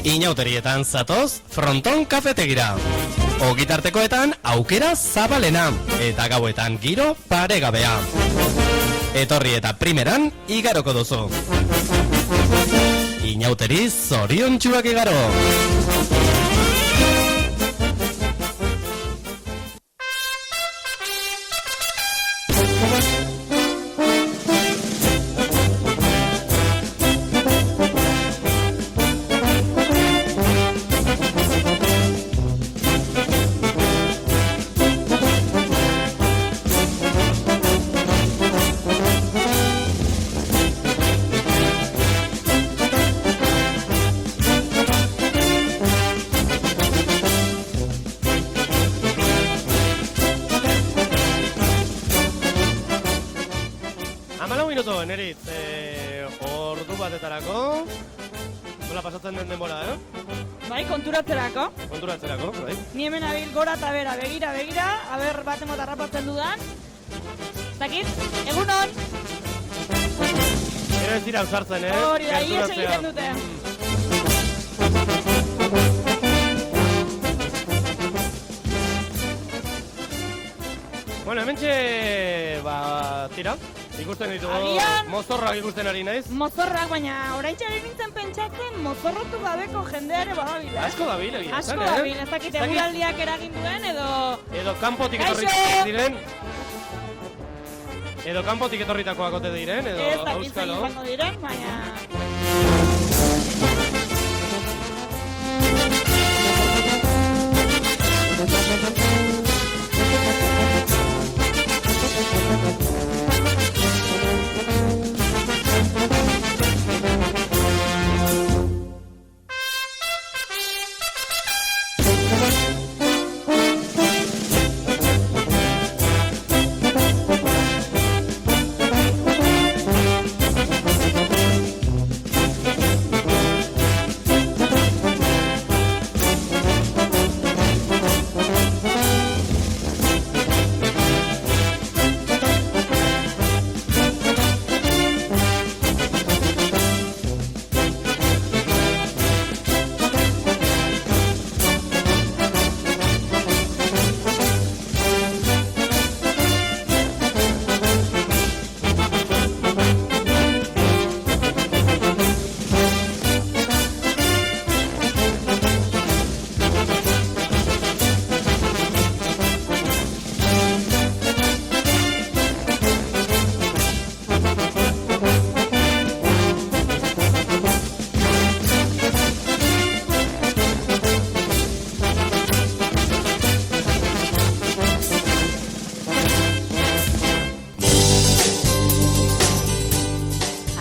Inauterietan zatoz, Fronton kafetegira. Ogitartekoetan aukera zabalena, eta gauetan giro paregabea. Etorri eta primeran igaroko duzu. Inauteri zoriontsuak igaro. Neritz, ordu batetarako, nola pasatzen den denbora, Bai, konturatzerako. Konturatzerako, bai. Ni hemen abil gora eta bera, begira, aber batemot harrapatzen dudan. Zakit, egunon! Gero ez dira ausartzen, Hori da, ies egiten dute. Bueno, hementxe, tira, ikusten ditugu, Agian- mozorrak ikusten ari naiz. Mozorrak, baina oraintxaren nintzen pentsatzen mozorrotu gabeko jendeare badabila. Asko dabil, egia Asko esan, dabil, ez dakit eguraldiak eragin duen Edo kanpotik Kaixo! etorri diren. Edo kanpotik etorritakoak ote diren, edo ez dakit zein auskalo. izango diren, baina...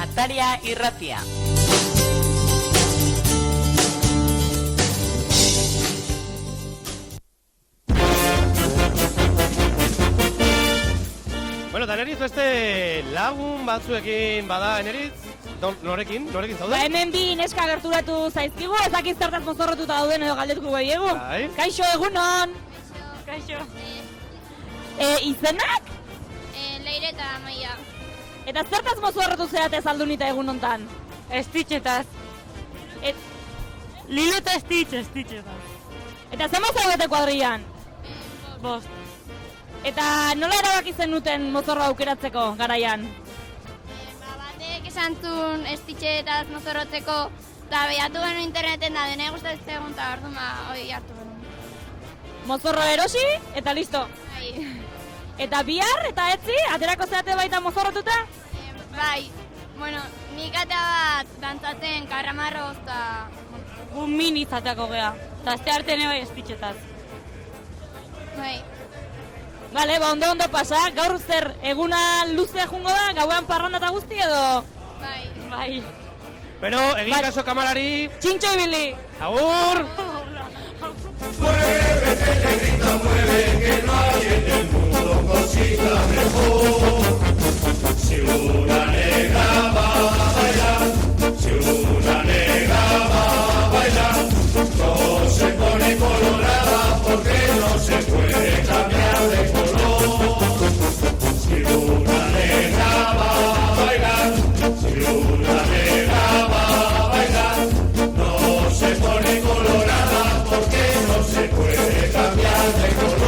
Ataria irratia. Bueno, eta Neritz beste lagun batzuekin bada, Neritz? Norekin zaude? Ba, hemen bi neska gerturatu zaizkigu, ez dakit zertaz mozorrotuta dauden edo galdetuko diegu. Bai. Kaixo, egunon! Kaixo. Izenak? Leire eta Amaia. Eta zertaz mozorrotu zeate zaldunita egun hontan? Estitxetaz. Lilo eta estitxetaz. Eta zer mozaudete kuadrian? Bost. Eta nola erabaki zenuten mozorro aukeratzeko garaian? Batek esan zuen estitxetaz mozorrotzeko, eta behatu genuen interneten da, dene gustatzen egun eta orduan hori hartu genuen. Mozorro erosi eta listo. Bai. Eta bihar eta etzi, aterako zeate baita mozorrotuta? Bai, bueno, nik atea bat dantzaten karramarroz eta... Gu min izateko gea. Eta azte arte bai estitxetaz. Bai. Bale, ba ondo pasa, gaur zer eguna luzea jungo da, gauean parranda eta guzti edo? Bai. Bai. Pero, egin kaso kamarari... Txintxo ibili! Agur! Muévete, negrita, mueve, que no hay en el mundo cosita mejor. Si una negra va a bailar, si una negra va a bailar, no se pone colorada porque no se puede cambiar de color. Si una negra va a bailar, si una negra va a bailar, no se pone colorada porque no se puede cambiar de color.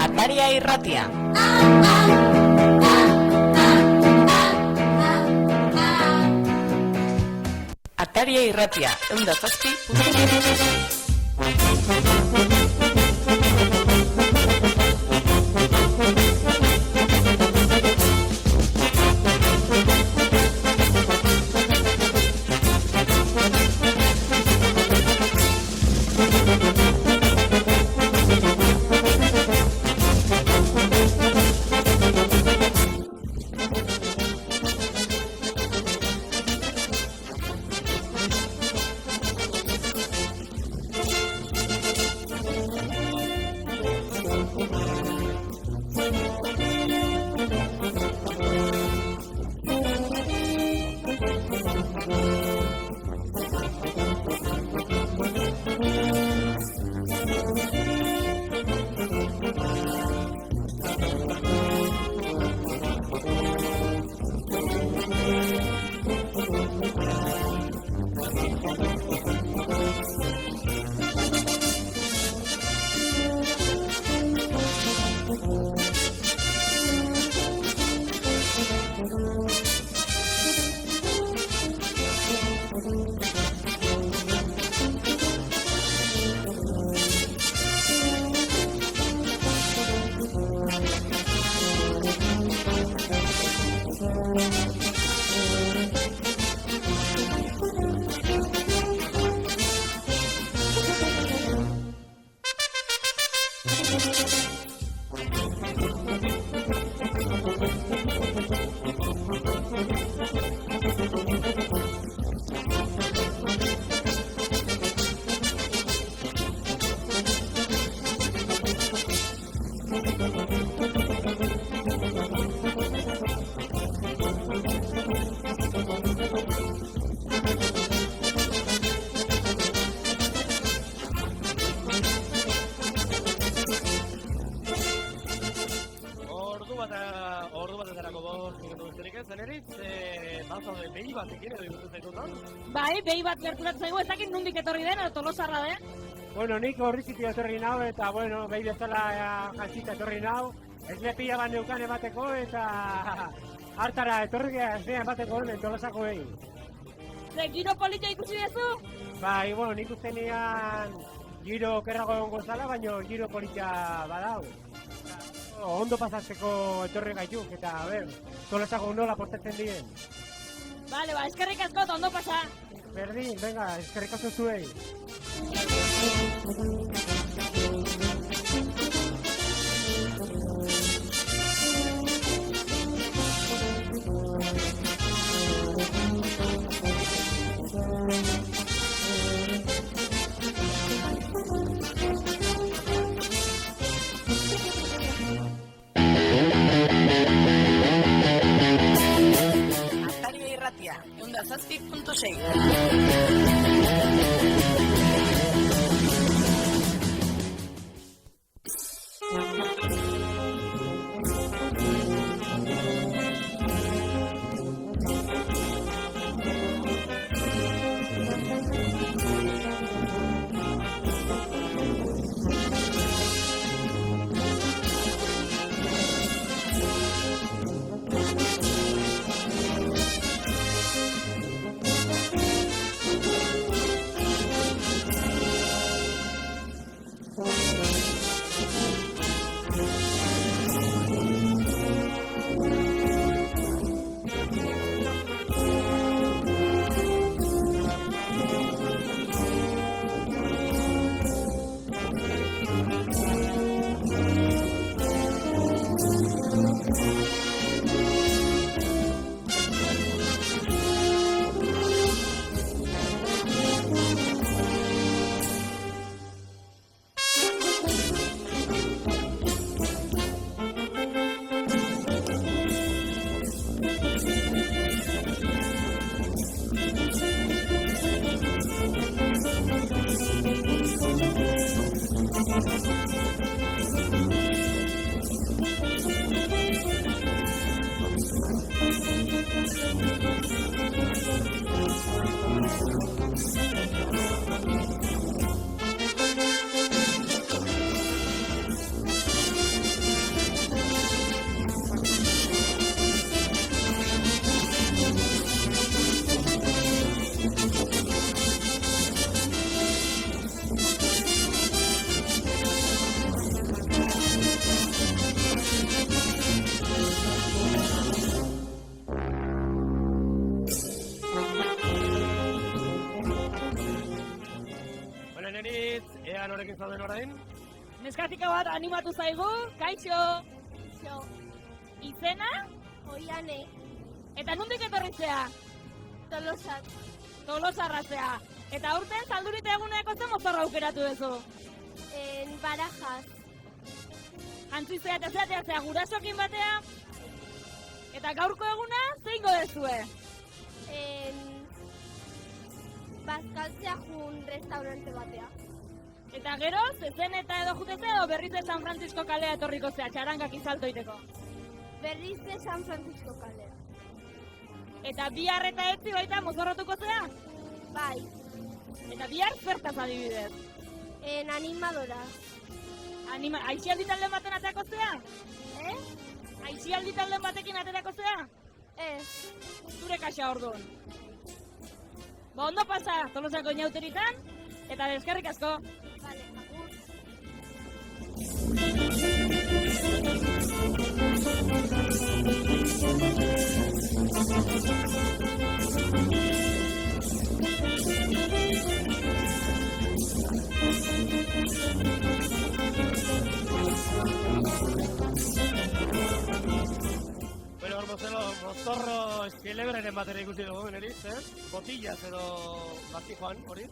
Ataria irratia. Ataria irratia, 5 minutu besterik ez, Zeneritz, bazaude behi batekin edo ikusten zaitutan? Bai, behi bat gerturatzen zaigu, ez dakit nondik etorri den, edo Tolosarra den. Bueno, nik horrizitik etorri nau, eta bueno, behi bezala jantzita etorri nau. Ez lepila bat neukan emateko, eta hartara etorri geha emateko hemen Tolosako behi. Ze, giro politia ikusi duzu? Bai, bueno, nik uste nian giro kerrago egongo zala, baina giro politia badau. Ondo pasatzeko etorri gaituk, eta a ber, Tolosako nola portatzen diren. Vale, ba, eskerrik asko, eta ondo pasa. Berdin, venga, eskerrik asko zuei. Ataria irratia, 107.6. Ea norekin zauden orain? Neskatika bat animatu zaigu, kaixo! Xo, Izena? oiane, Eta nondik etorritzea? tolosak, Tolosarratzea. Eta aurten zaldurita eguneko zen mozorra aukeratu duzu. en barajas, Jantzizea eta zeatea gurasokin batea. Eta gaurko eguna zeingo dezue? en bazkaltzea jun restaurante batea. Eta gero, zezen eta edo jutezea edo berriz de San Francisco kalea etorriko zea, txarangak izaltoiteko. Berriz de San Francisco kalea. Eta bihar eta etzi baita mozorratuko zea? Bai, Eta bihar zertaz adibidez? en animadora. Aixialdi talden baten aterako zea? Aixialdi talden batekin aterako zea? Ez, Zure kaxa orduan. Ba, ondo pasa, Tolosako inauteritan, eta eskerrik asko. vale, agur. Bueno, mozorro eskelebreren batera ikusi dugu beneriz, Botillaz edo Gazti Juan, hori,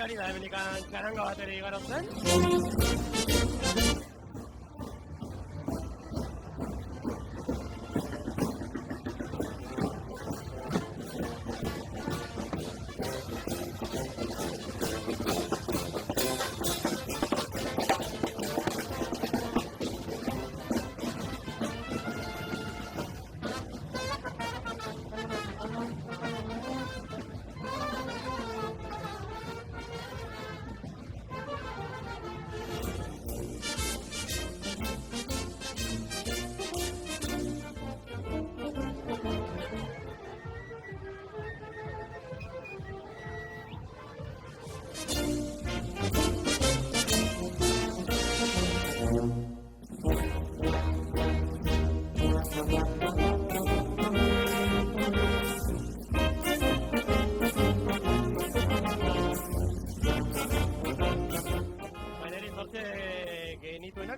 Ari da hemen txaranga bateri igarotzen.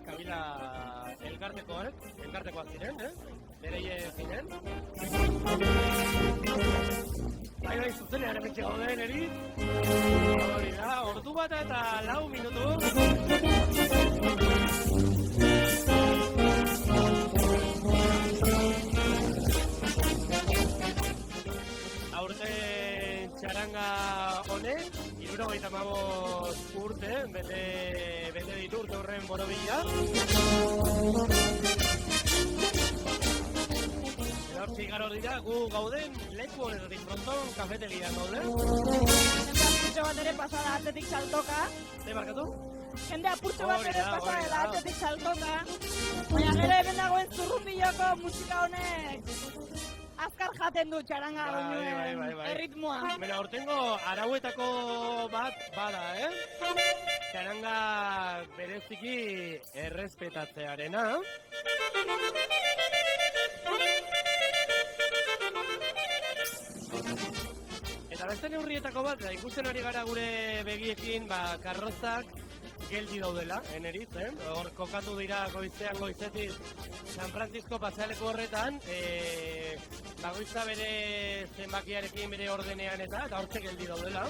kabila elkartekoak ziren, bereie ziren. Bai, zuzenean emetxe gauden, eri. Hori da, ordu bat eta 4 minutu. Aurten txaranga honek, 75 urte, bete ditu urte horren borobila. Hortzik garo dira, gu gauden leku honetatik Fronton kafetegian gauden. Jende apurtxo bat ere pasada atletik saltoka. Barkatu? Jende apurtxo bat ere pasada atletik saltoka. Baina gero hemen dagoen zurrundiloko musika honek azkar jaten du txaranga goinuen erritmoa. Bera, hortengo arauetako bat bada, Txaranga bereziki errespetatzearena. Eta beste neurrietako bat, ikusten ari gara gure begiekin, karrozak geldi daudela, eneriz, hor kokatu dira goizean goizetik San Francisco pasealeku horretan, bagoitza bere zenbakiarekin bere ordenean eta hortxe geldi daudela.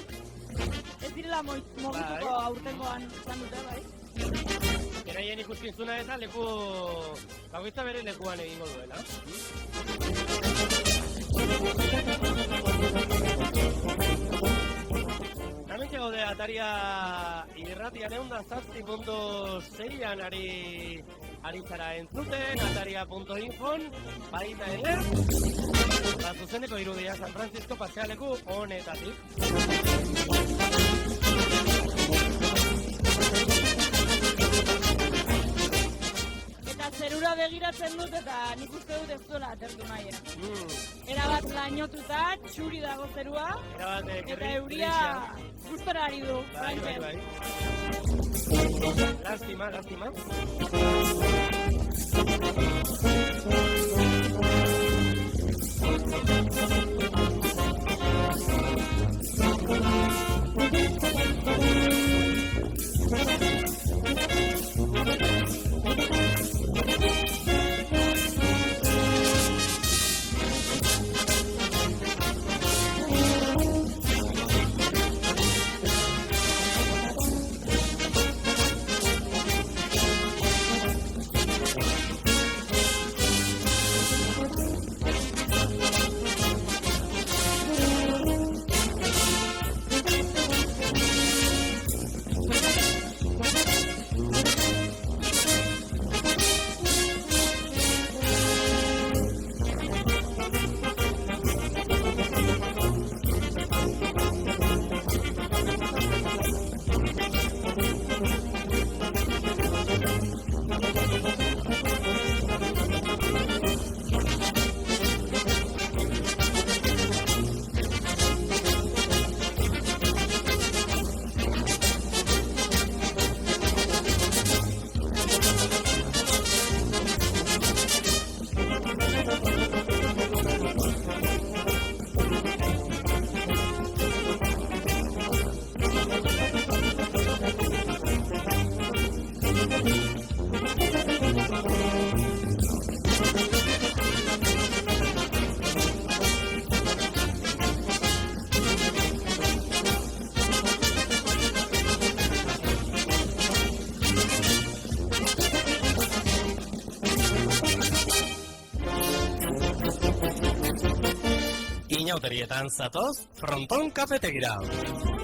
Ez direla mogituko aurtengoan izan dute, bai? Beraien ikuskizuna eta bagoitza bere lekuan egingo duela. Hementxe gaude Ataria irratian 107.6an ari zara entzuten, ataria.infon, baita ere, zuzeneko irudia San Francisco pasealeku honetatik. Zerura begiratzen dut eta nik uste dut ez duela atertu nahi. Erabat lainotuta, txuri dago zerua, eta euria gustora ari du. Bai. Lastima. Inauterietan zatoz, Fronton kafetegira.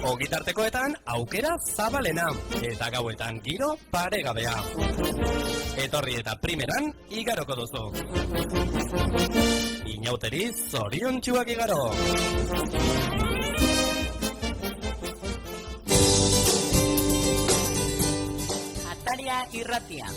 Ogitartekoetan aukera zabalena, eta gauetan giro paregabea. Etorri eta primeran igaroko duzu. Inauteri zoriontsuak igaro. Ataria irratia.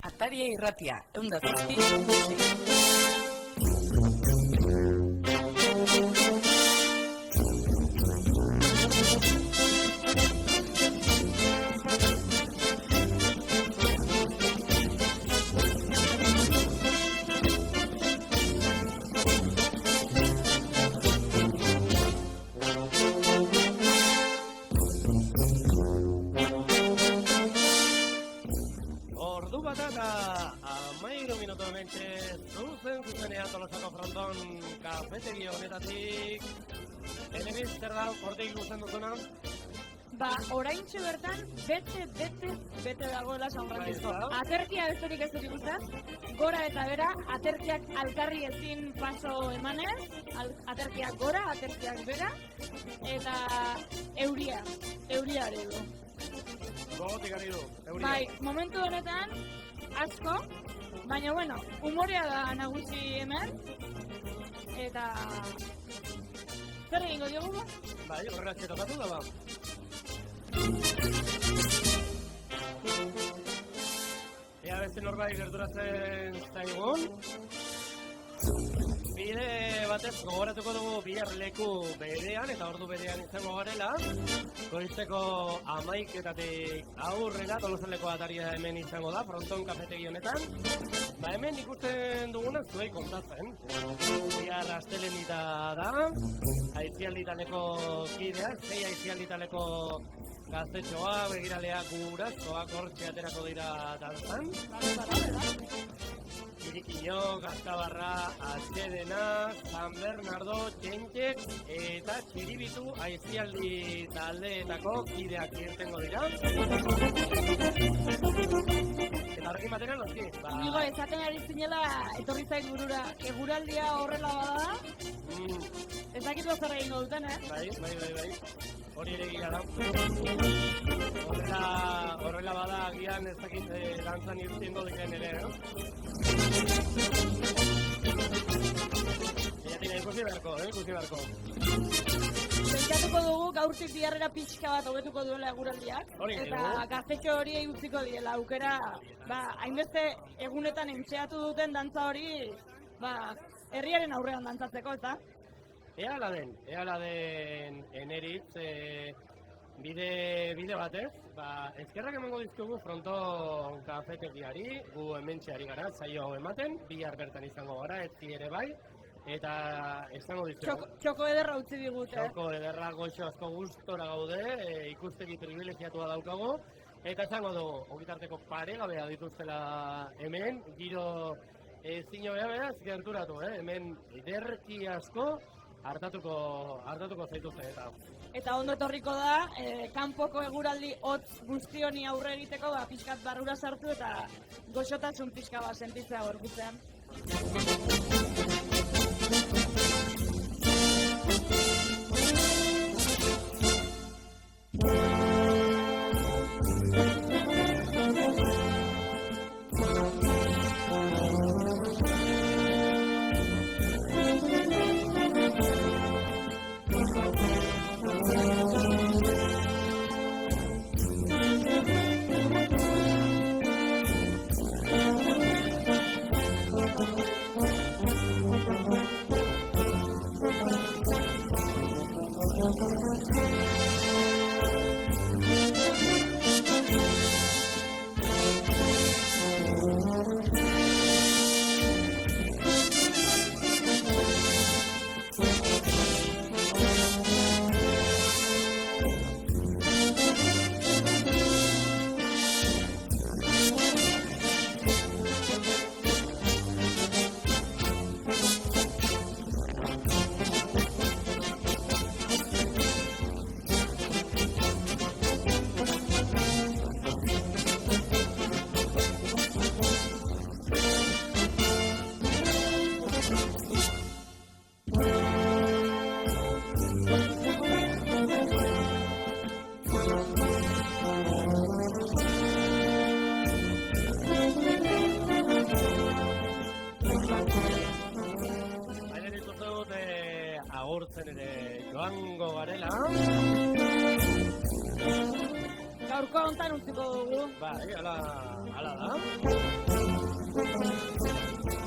Ataria irratia, 107.6. Ordu bata eta 13 minutu hementxe zuzenean Tolosako fronton kafetegi honetatik. Enebiz, zer da, hortik ikusten duzuna? Ba, oraintxe bertan, bete dagoela San Francisco. Bai, Aterkia besterik ez dut ikusten, gora eta bera, aterkiak alkarri ezin paso emanez, aterkiak gora, aterkiak bera, eta euria ere du. Gogotik ari du, euria. Bai, momentu honetan, asko, baina bueno, umorea da nagusi hemen, eta zer egingo diogu ba? Bai, horretxe tokatu da ba. Ea beste norbait gerturatzen zaigun. Bide batez gogoratuko dugu bihar leku berean eta ordu berean izango garela. Goizeko 11:00 aurrera Tolosaleko ataria hemen izango da, fronton kafetegi honetan. Ba hemen ikusten duguna zuei kontatzen. Bihar astelenita da, aitzialdi taleko kideak, 6 aitzialdi taleko gaztetxoa, begiraleak gurazkoak hortxe aterako dira dantzan. Irikiño, Gaztabarra, Atxedena, San Bernardo, Txentxek eta Txiribitu aitzialdi taldeetako kideak irtengo dira. Eta horrekin batera noski? Inigo, esaten ari zinela, etorri zait burura, eguraldia horrela bada, ez dakitu zer egingo duten, Bai. Hori ere gira da. Horrela bada agian ez dakit dantzan irtengo diken ere, no? Ikusi beharko. Pentsatuko dugu gaurtik biharrera pixka bat hobetuko duela eguraldiak. Eta gaztetxo hori utziko diela aukera, hainbeste egunetan entxeatu duten dantza hori, herriaren aurrean dantzatzeko, eta? Ea la den eneritz bide batez, eskerrak emango dizkugu fronton kafetegiari, gu hementxeari gara, zaio ematen, bihar bertan izango gara, etzi ere bai, eta esango dizkugu. Txoko ederra utzi digute. Txoko ederra goxo asko gustora gaude, ikustegi privilegiatua daukagu, eta esango dugu, ogitarteko paregabea dituztela hemen, giro zino beha gerturatu, hemen ederki asko, hartatuko zaituzte eta. Eta ondo etorriko da, kanpoko eguraldi hotz guzti honi aurre egiteko, pixkat barrura sartu eta goxotasun pixka bat sentitzea gorputzean. Bai, ala da.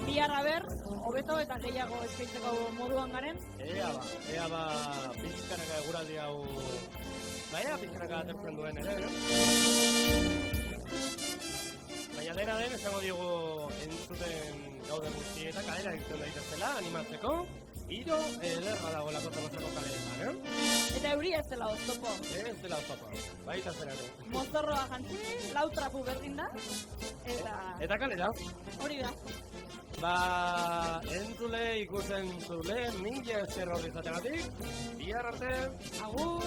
Bihar aber, hobeto eta gehiago eskaintzeko moduan garen. Ea ba, pizkanaka eguraldi hau... Baina, pizkanaka atertzen duen ere, Baina dena den, esango digu entzuten gauden guzti eta kalera egiten daitezela, animatzeko. Giro ederra dagoelako Tolosako kaleetan, Eta euria ez dela oztopo. Ez dela oztopo, baita zeratu. Mozorroa jantzi, lau trapu berdin da, Eta kalera. hori da. Ba, entzule, ikusentzule, mila esker horri izategatik. Bihar arte. Agur.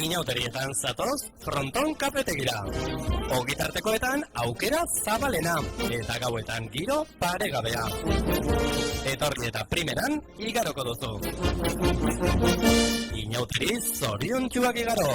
Inauterietan zatoz, fronton kafetegira. Ogitartekoetan aukera zabalena, eta gauetan giro paregabea. Etorri eta primeran igaroko duzu. Inauteri zoriontsuak igaro.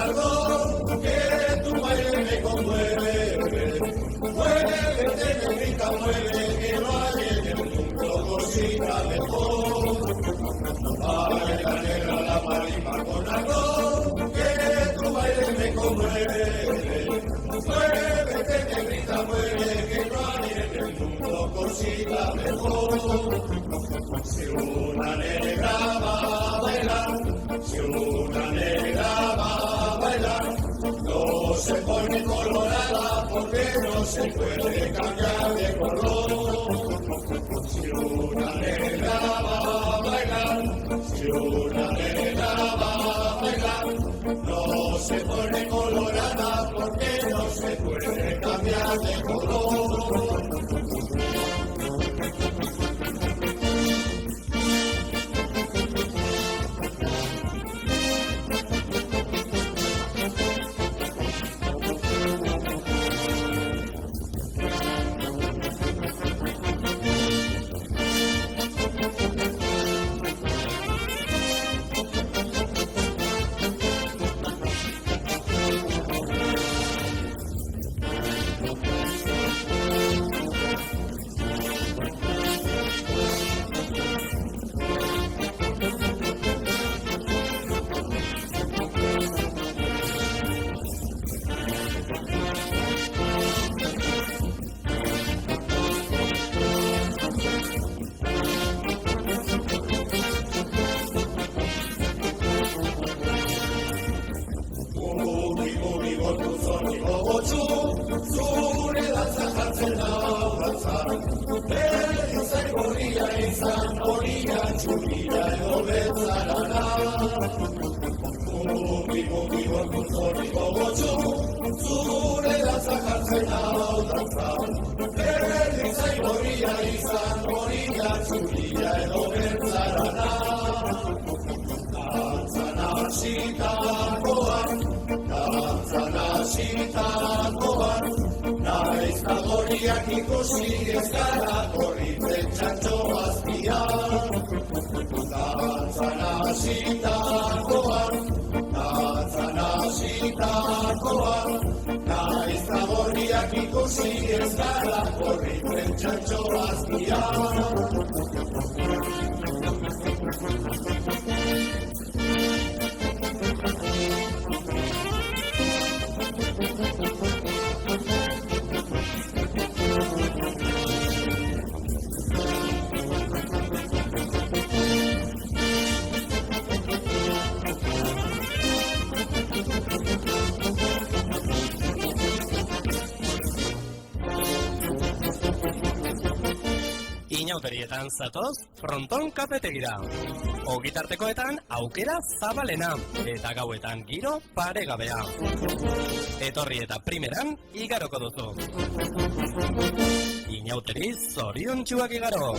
algo que tu baile me conmueve. Muévete, negrita, mueve, que no hay en el mundo cosita mejor. Baila negra la marimba con algo que tu baile me conmueve. Muévete, negrita, mueve, que no hay en el mundo cosita mejor. Si una negra va a bailar, si una negra va a bailar, no se pone colorada porque no se puede cambiar de color. Si una negra va a bailar, si una negra va a bailar, no se pone colorada porque no se puede cambiar de color. Inauterietan zatoz, fronton kafetegira. Ogitartekoetan aukera zabalena, eta gauetan giro paregabea. Etorri eta primeran igaroko duzu. Inauteri zoriontsuak igaro.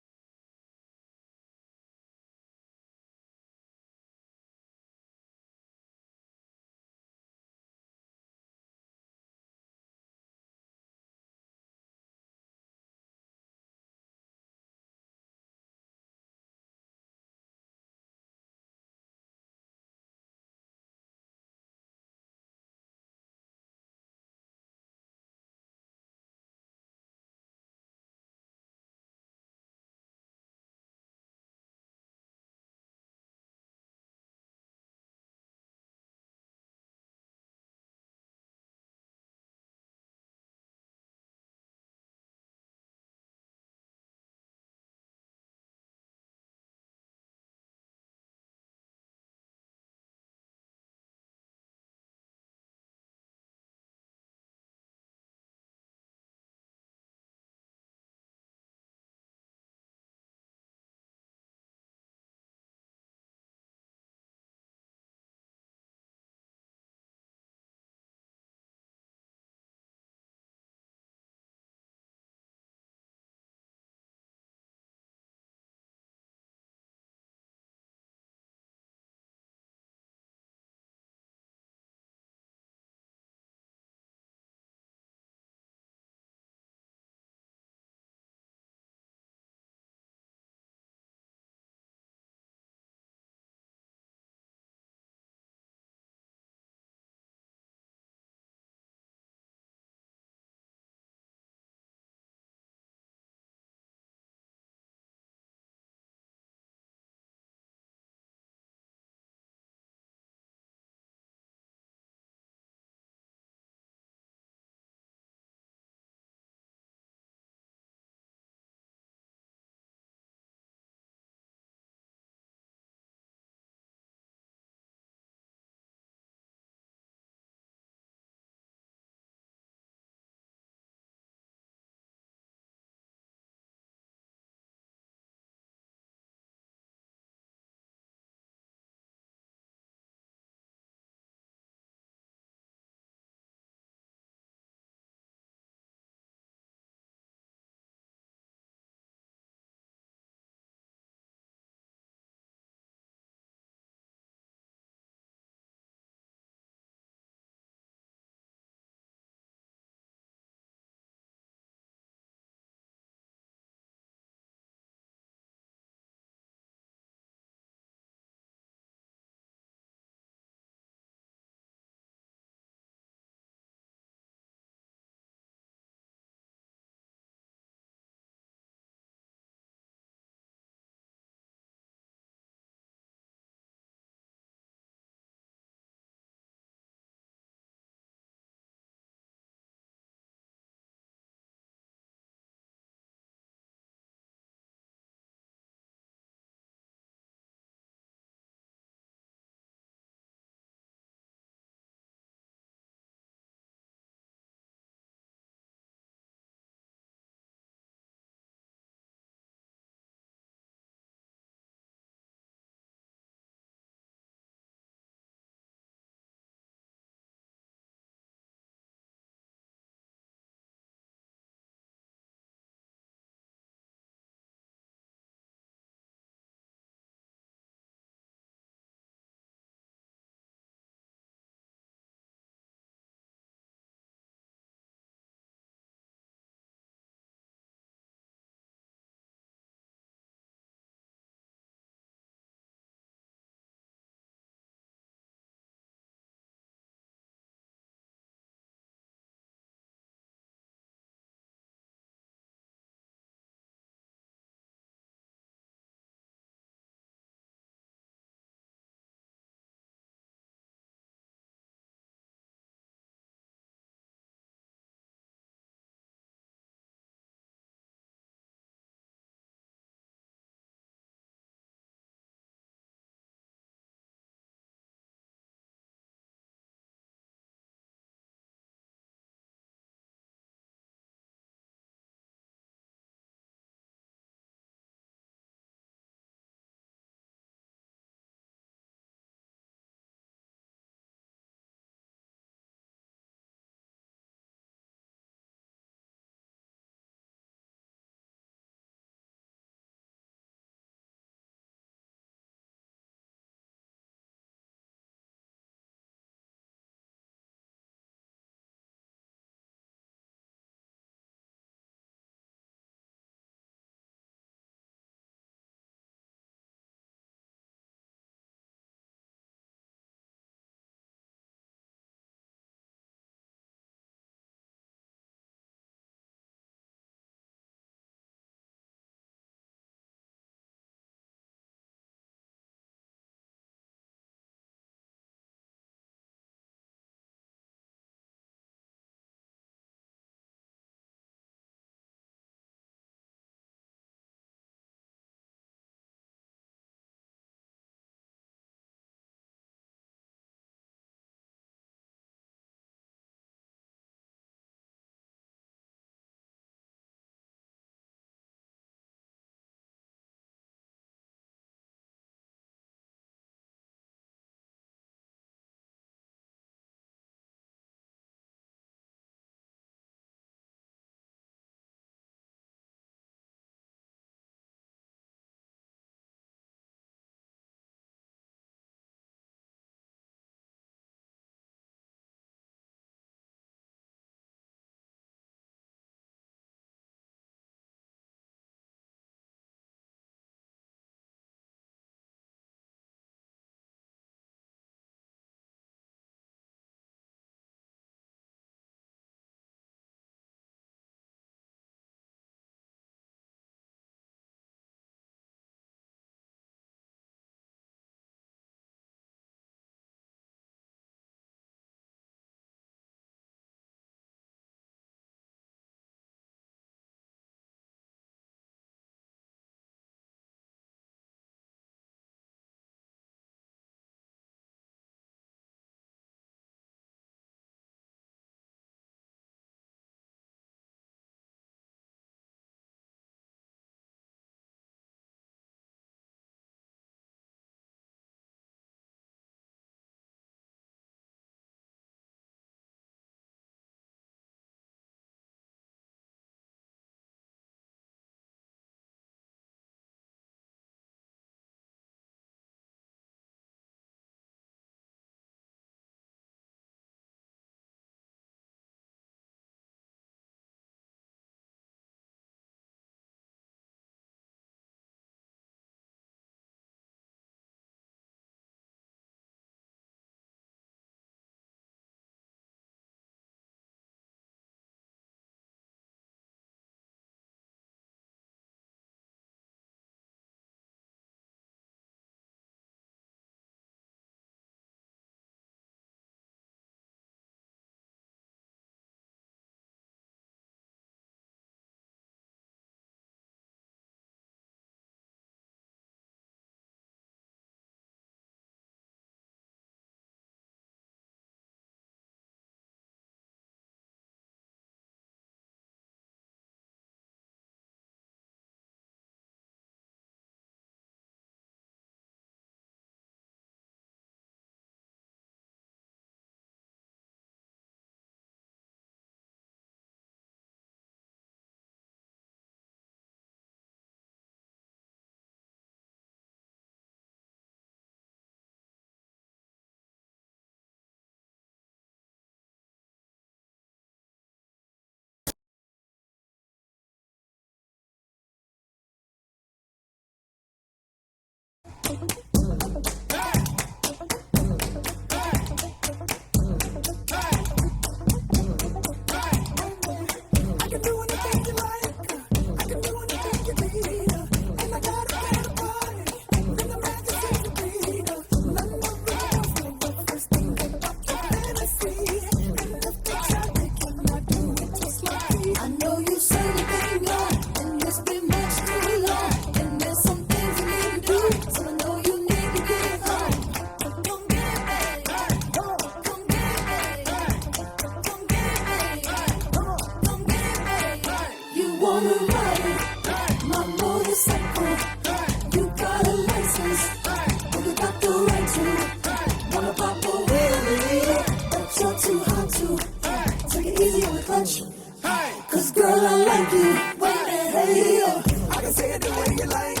it easy on the clutch. Hey, cause girl, I like you. Wait a minute, hey, I can say it the way you like.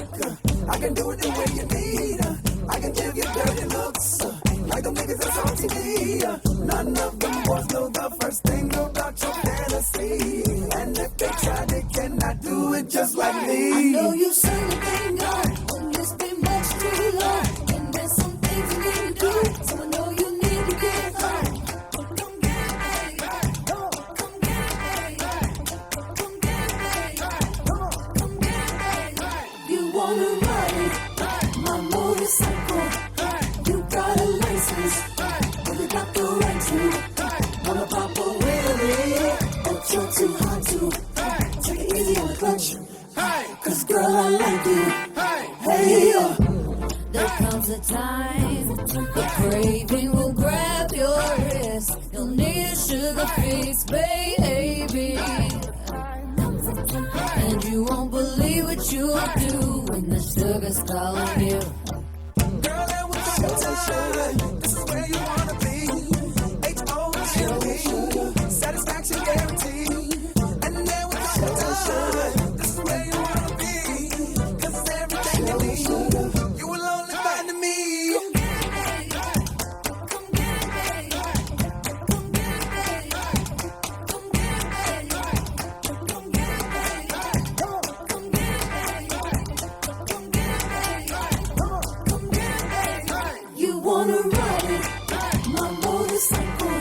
I can do it the way you need. I can give you dirty looks. Like them niggas that's on TV. None of them boys know the first thing about your fantasy. And if they try, they cannot do it just like me. I know you say the thing on, and it's been much too long. And there's some things you need to do, so I know you need to get home. Come get me, come get me, come get me, come get me. You wanna ride it, my motorcycle. You got a license, but you got the right to. Wanna pop a wheelie, but you're too hot to. Take it easy on the clutch, cause girl, I like you. Hey, there comes a time the craving will grab your wrist. You'll need a sugar fix, baby. And you won't believe what you'll do when the sugar's calling you. Girl, that was showtime. This is where you wanna be. H-O-G-P, satisfaction guaranteed. And then with the showtime, this is where you wanna be. Cause everything you need, you will only find in me. Come get me, come get me, come get me, come get me, come get me, come get me. You wanna ride it, my motorcycle.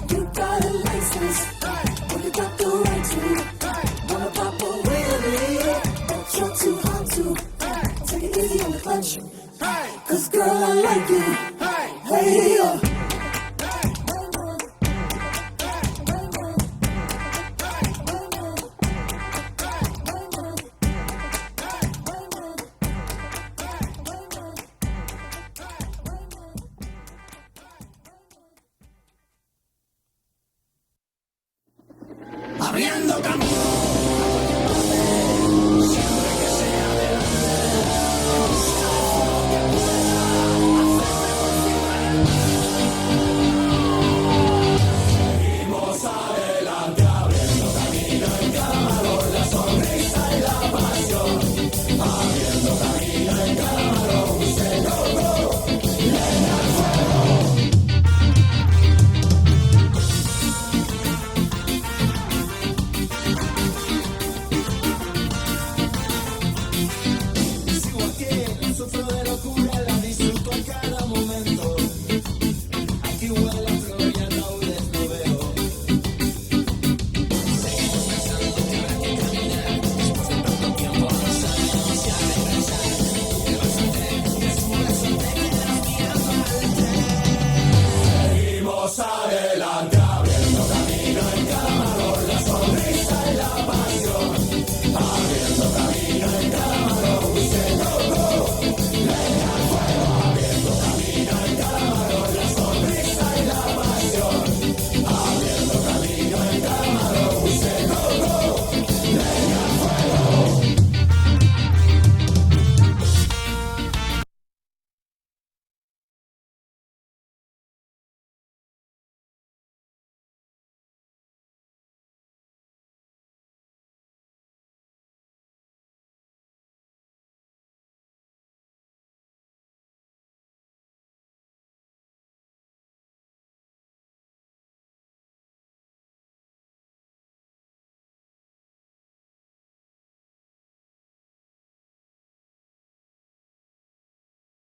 You got a license, but you got the right to. Wanna pop a wheelie, but you're too hot to. Take it easy on the clutch, cause girl, I like you. Hey, abriendo camino.